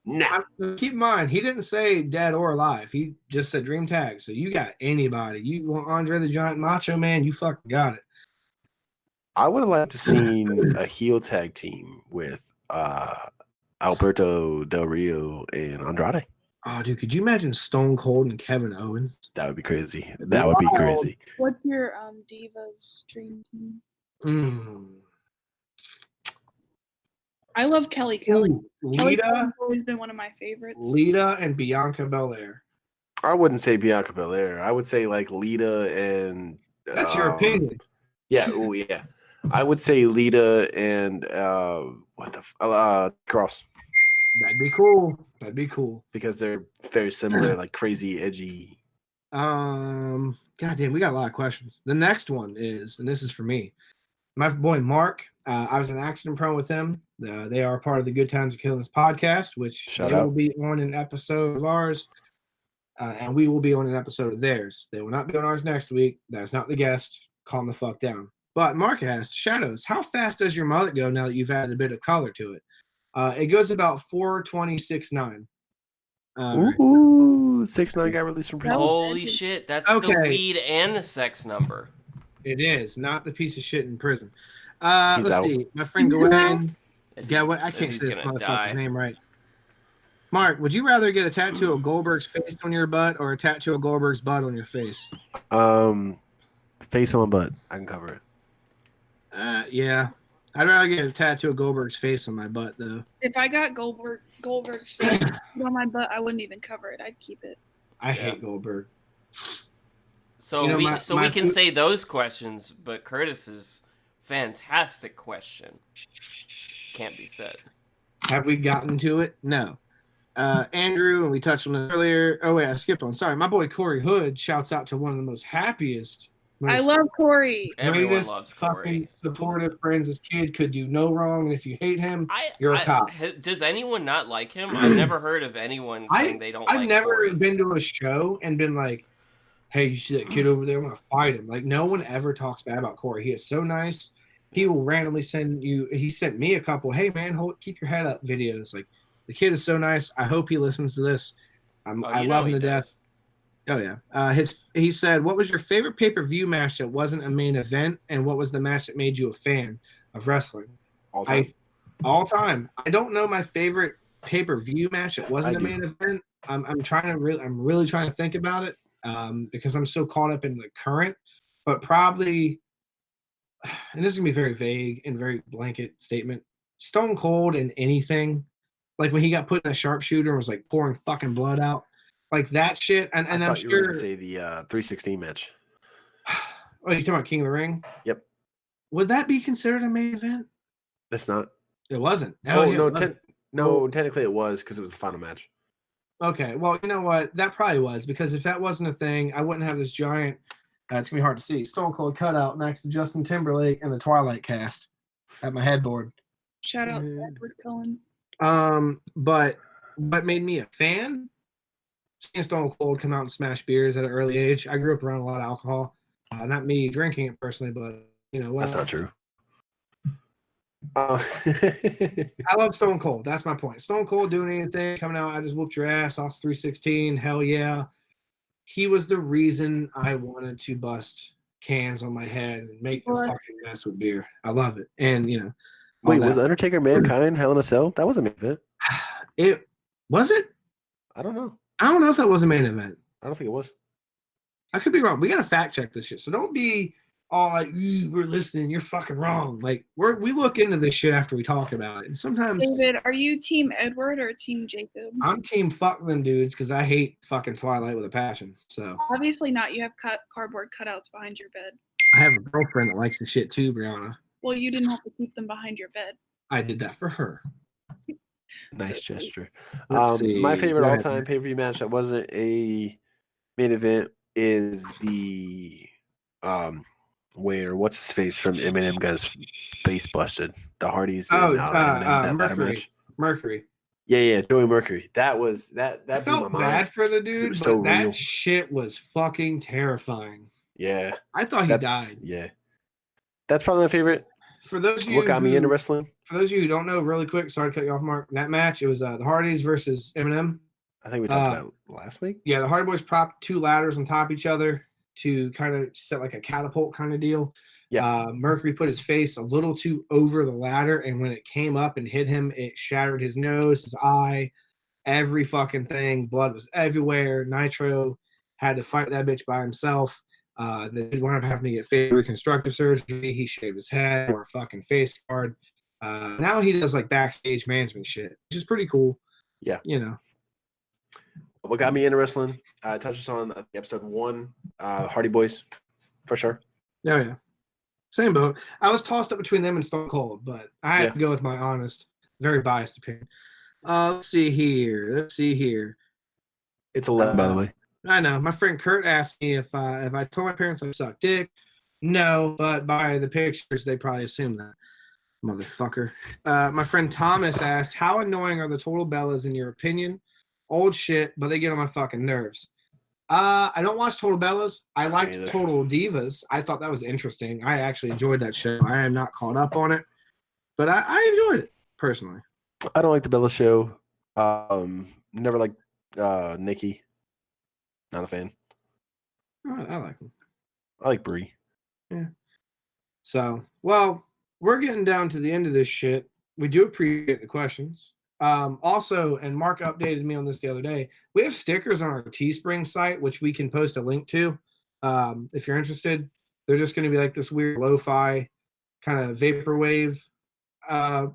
No. Keep in mind, he didn't say dead or alive. He just said dream tag. So you got anybody. You want Andre the Giant Macho Man, you fucking got it. I would have liked to seen a heel tag team with Alberto Del Rio and Andrade. Oh, dude, could you imagine Stone Cold and Kevin Owens? That would be crazy. That would be crazy. What's your Divas dream team? Mm. I love Kelly Kelly. Ooh, Kelly Lita, Kelly's always been one of my favorites. Lita and Bianca Belair. I wouldn't say Bianca Belair. I would say like Lita and. That's your opinion. Yeah. Oh, yeah. I would say Lita and Cross, That'd be cool. That'd be cool. because they're very similar, like crazy, edgy. Goddamn, we got a lot of questions. The next one is, and this is for me, my boy Mark. I was an accident prone with them. They are part of the Good Times of Killing This podcast, which Shout they out. will be on an episode of ours, and we will be on an episode of theirs. They will not be on ours next week. That's not the guest. Calm the fuck down. But Mark asked, Shadows, how fast does your mullet go now that you've added a bit of color to it? It goes about 4:26.9. Ooh, 6ix9ine got released from prison. Holy shit, that's the Okay. weed and the sex number. It is not the piece of shit in prison. He's Let's out. see. My friend Glenn. That Yeah, dude's- what? I that can't dude's say this gonna motherfucker's die. name right. Mark, would you rather get a tattoo of Goldberg's face on your butt or a tattoo of Goldberg's butt on your face? Face on my butt. I can cover it. Yeah. I'd rather get a tattoo of Goldberg's face on my butt, though. If I got Goldberg's face on my butt, I wouldn't even cover it. I'd keep it. I hate Goldberg. So You know, we my can say those questions, but Curtis's fantastic question can't be said. Have we gotten to it? No. Andrew, and we touched on it earlier. Oh, wait, I skipped on. Sorry. My boy Corey Hood shouts out to one of the most happiest, I most love Corey. Everyone greatest loves fucking Corey. supportive friends. This kid could do no wrong, and if you hate him, you're a cop. Does anyone not like him? I've never heard of anyone saying they don't I've like never Corey. been to a show and been like, "Hey, you see that kid over there? I'm gonna fight him." Like, no one ever talks bad about Corey. He is so nice. He will randomly send you. He sent me a couple. Hey, man, keep your head up videos. Like, the kid is so nice. I hope he listens to this. I You love know him to he death. does. Oh yeah. He said, "What was your favorite pay-per-view match that wasn't a main event, and what was the match that made you a fan of wrestling?" All time. All time. I don't know my favorite pay-per-view match that wasn't I a do. main event. I'm really trying to think about it because I'm so caught up in the current. But probably and this is gonna be very vague and very blanket statement. Stone Cold in anything, like when he got put in a sharpshooter and was like pouring fucking blood out, like that shit. And I I'm thought you were sure. going to say the 316 match. Oh, you talking about King of the Ring? Yep. Would that be considered a main event? That's not. It wasn't. Oh, Yeah, no. it wasn't. No, technically it was because it was the final match. Okay, well, you know what? That probably was, because if that wasn't a thing, I wouldn't have this giant. It's gonna be hard to see. Stone Cold cutout next to Justin Timberlake and the Twilight cast at my headboard. Shout out to Edward Cullen. But what made me a fan? Seeing Stone Cold come out and smash beers at an early age. I grew up around a lot of alcohol. Not me drinking it personally, but you know what? That's not true. I love Stone Cold. That's my point. Stone Cold doing anything, coming out, I just whooped your ass, Austin 316. Hell yeah. He was the reason I wanted to bust cans on my head and make a fucking mess with beer. I love it. And, you know. Wait, was Undertaker Mankind Hell in a Cell? That was a main event. It was it? I don't know. I don't know if that was a main event. I don't think it was. I could be wrong. We got to fact check this shit. So don't be all like, we're listening, you're fucking wrong. Like, we look into this shit after we talk about it. And sometimes. David, are you Team Edward or Team Jacob? I'm team fuck them dudes because I hate fucking Twilight with a passion. So obviously not. You have cardboard cutouts behind your bed. I have a girlfriend that likes the shit too, Brianna. Well, you didn't have to keep them behind your bed. I did that for her. Nice gesture. See. My favorite all-time pay-per-view match that wasn't a main event is the where what's his face from Eminem got his face busted. The Hardys. And, Mercury. Yeah, Joey Mercury. That was that. I felt bad for the dude, but so that real. shit was fucking terrifying. Yeah, I thought he died. Yeah, that's probably my favorite. For those of you what got me into wrestling. For those of you who don't know, really quick, sorry to cut you off, Mark. That match, it was the Hardys versus Eminem. I think we talked about it last week. Yeah, the Hardy Boys propped two ladders on top of each other to kind of set like a catapult kind of deal. Yeah. Mercury put his face a little too over the ladder, and when it came up and hit him, it shattered his nose, his eye, every fucking thing. Blood was everywhere. Nitro had to fight that bitch by himself. They wound up having to get face reconstructive surgery. He shaved his head, wore a fucking face guard. Now he does like backstage management shit, which is pretty cool. Yeah. You know. What got me into wrestling? I touched on episode 1, Hardy Boys, for sure. Oh, yeah. Same boat. I was tossed up between them and Stone Cold, but I had to go with my honest, very biased opinion. Let's see here. It's 11, by the way. I know. My friend Kurt asked me if I told my parents I sucked dick. No, but by the pictures, they probably assume that. Motherfucker. My friend Thomas asked, how annoying are the Total Bellas in your opinion? Old shit, but they get on my fucking nerves. I don't watch Total Bellas. I liked Total Divas. I thought that was interesting. I actually enjoyed that show. I am not caught up on it, but I enjoyed it personally. I don't like the Bella show. Never liked Nikki. Not a fan. I like them. I like Brie. Yeah. So, well, we're getting down to the end of this shit. We do appreciate the questions. Also, and Mark updated me on this the other day, we have stickers on our Teespring site, which we can post a link to. If you're interested, they're just going to be like this weird lo-fi kind of vaporwave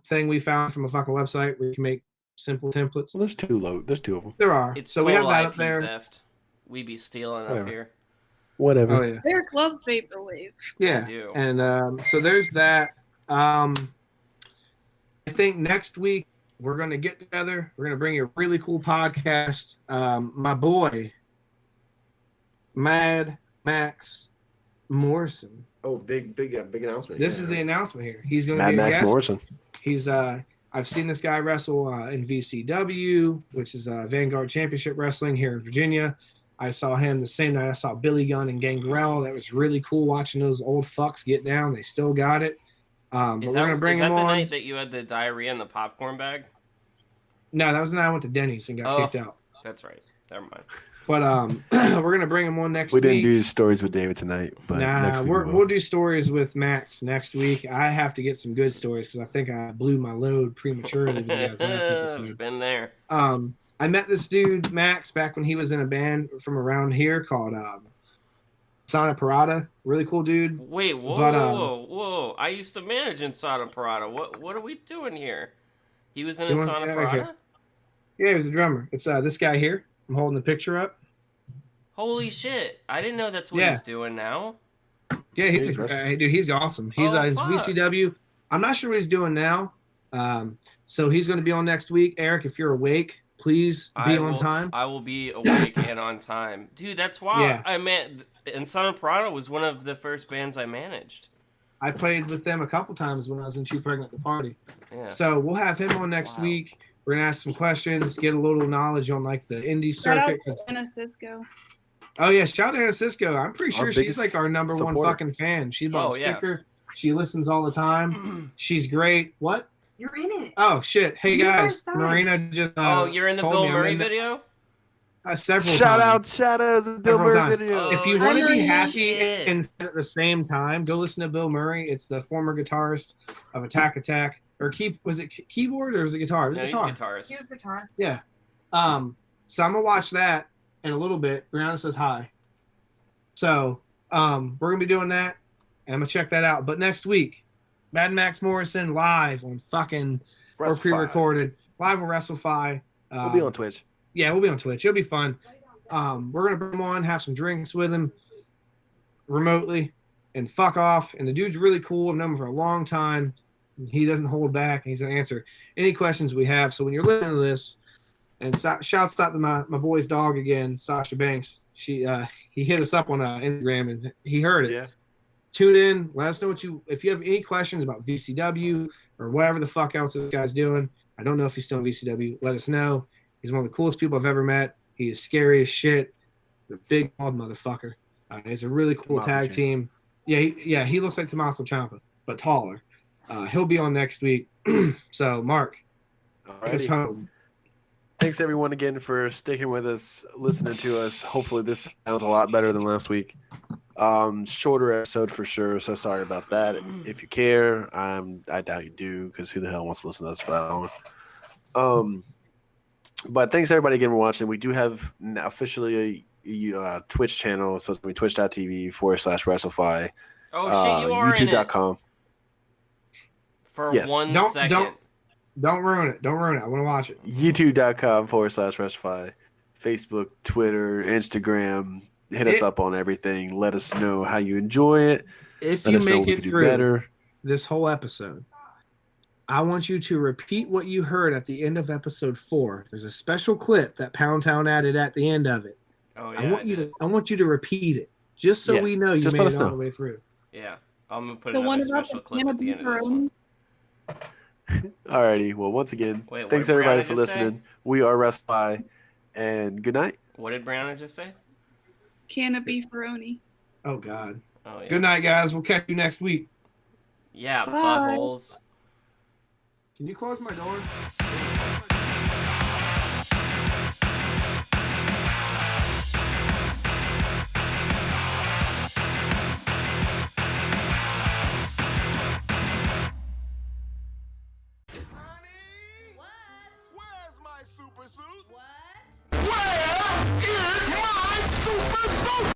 thing we found from a fucking website where you can make simple templates. Well, there's two of them. There are. It's so we have that IP up there. Theft. We be stealing Whatever. up here. Whatever. Oh, yeah. Derek loves vaporwave. Yeah. I do. And so there's that. I think next week we're going to get together. We're going to bring you a really cool podcast. My boy, Mad Max Morrison. Oh, big announcement. This is the announcement here. He's going to Mad be a Max guest. Morrison. He's I've seen this guy wrestle in VCW, which is Vanguard Championship Wrestling here in Virginia. I saw him the same night I saw Billy Gunn and Gangrel. That was really cool watching those old fucks get down. They still got it. But we're going to bring him on. Is that the night that you had the diarrhea in the popcorn bag? No, that was the night I went to Denny's and got kicked out. That's right. Never mind. But we're gonna bring him on next week. We didn't do stories with David tonight, but next week we'll do stories with Max next week. I have to get some good stories because I think I blew my load prematurely. Been there. I met this dude Max back when he was in a band from around here called Sana Parada, really cool dude. Wait, whoa, But, whoa! I used to manage in Sada Parada. What are we doing here? He was in You want- Insana yeah, Parada? okay. Yeah, he was a drummer. It's this guy here. I'm holding the picture up. Holy shit! I didn't know that's what Yeah. he's doing now. Yeah, He's dude, wrestling. he's awesome. He's Oh, his fuck. VCW. I'm not sure what he's doing now. So he's going to be on next week. Eric, if you're awake, please be on time. I will be awake and on time, dude. That's why Yeah. I meant Insana Parada was one of the first bands I managed. I played with them a couple times when I was in Too Pregnant to Party. Yeah. So we'll have him on next Wow. week. We're gonna ask some questions, get a little knowledge on like the indie Shout out circuit. to Anna Cisco. Oh yeah, shout out to Anna Cisco. I'm pretty Our sure she's biggest like our number one supporter. fucking fan. She bought Oh, a yeah. sticker. She listens all the time. She's great. What? You're in it. Oh shit! Hey You guys, guys suck. Marina just. Oh, you're in the told Bill me I'm Murray in the- video? Several Shout times. out Shadows and Bill Several Murray times. video. Oh, If you want to be shit. happy and at the same time, go listen to Bill Murray. It's the former guitarist of Attack Attack. Or was it keyboard or was it guitar? It was No, he's guitar. a guitarist. Here's the guitar. Yeah. So I'm gonna watch that in a little bit. Brianna says hi. So we're gonna be doing that, and I'm gonna check that out. But next week, Mad Max Morrison live on fucking or Wrestlfyi. pre-recorded live with Wrestlfyi. We'll be on Twitch. Yeah, we'll be on Twitch. It'll be fun. We're gonna bring him on, have some drinks with him remotely, and fuck off. And the dude's really cool. I've known him for a long time. He doesn't hold back. He's gonna answer any questions we have. So when you're listening to this, and shouts out to my boy's dog again, Sasha Banks. He hit us up on Instagram and he heard it. Yeah. Tune in. Let us know if you have any questions about VCW or whatever the fuck else this guy's doing. I don't know if he's still in VCW. Let us know. He's one of the coolest people I've ever met. He is scary as shit. The big bald motherfucker. He's a really cool Tommaso tag Ciampa. team. Yeah, he looks like Tommaso Ciampa, but taller. He'll be on next week. So, Mark, take us Alrighty. home. Thanks everyone again for sticking with us, listening to us. Hopefully this sounds a lot better than last week. Shorter episode for sure, so sorry about that. If you care, I doubt you do, because who the hell wants to listen to us for that long? But thanks everybody again for watching. We do have officially a Twitch channel, so it's going to be twitch.tv/Wrestlfyi. Oh shit, you are in it. YouTube.com. For Yes. 1 Don't- second. Don't ruin it. Don't ruin it. I want to watch it. YouTube.com/Wrestlfyi. Facebook, Twitter, Instagram. Hit us It- up on everything. Let us know how you enjoy it. If Let you us know make what we it can do through better. this whole episode, I want you to repeat what you heard at the end of episode 4. There's a special clip that Pound Town added at the end of it. Oh yeah. I want you to repeat it, just so Yeah, we know you just made let it us all know. the way through. Yeah. I'm gonna put The one another about special the clip at the end of this one. Alrighty. Well, once again, Wait, what thanks did everybody Brianna for just say? listening. We are Wrestlfyi, and good night. What did Brianna just say? Can it be Ferroni? Oh God. Oh yeah. Good night, guys. We'll catch you next week. Yeah, Bye. buttholes. Can you close my door? Honey, What? where's my super suit? What?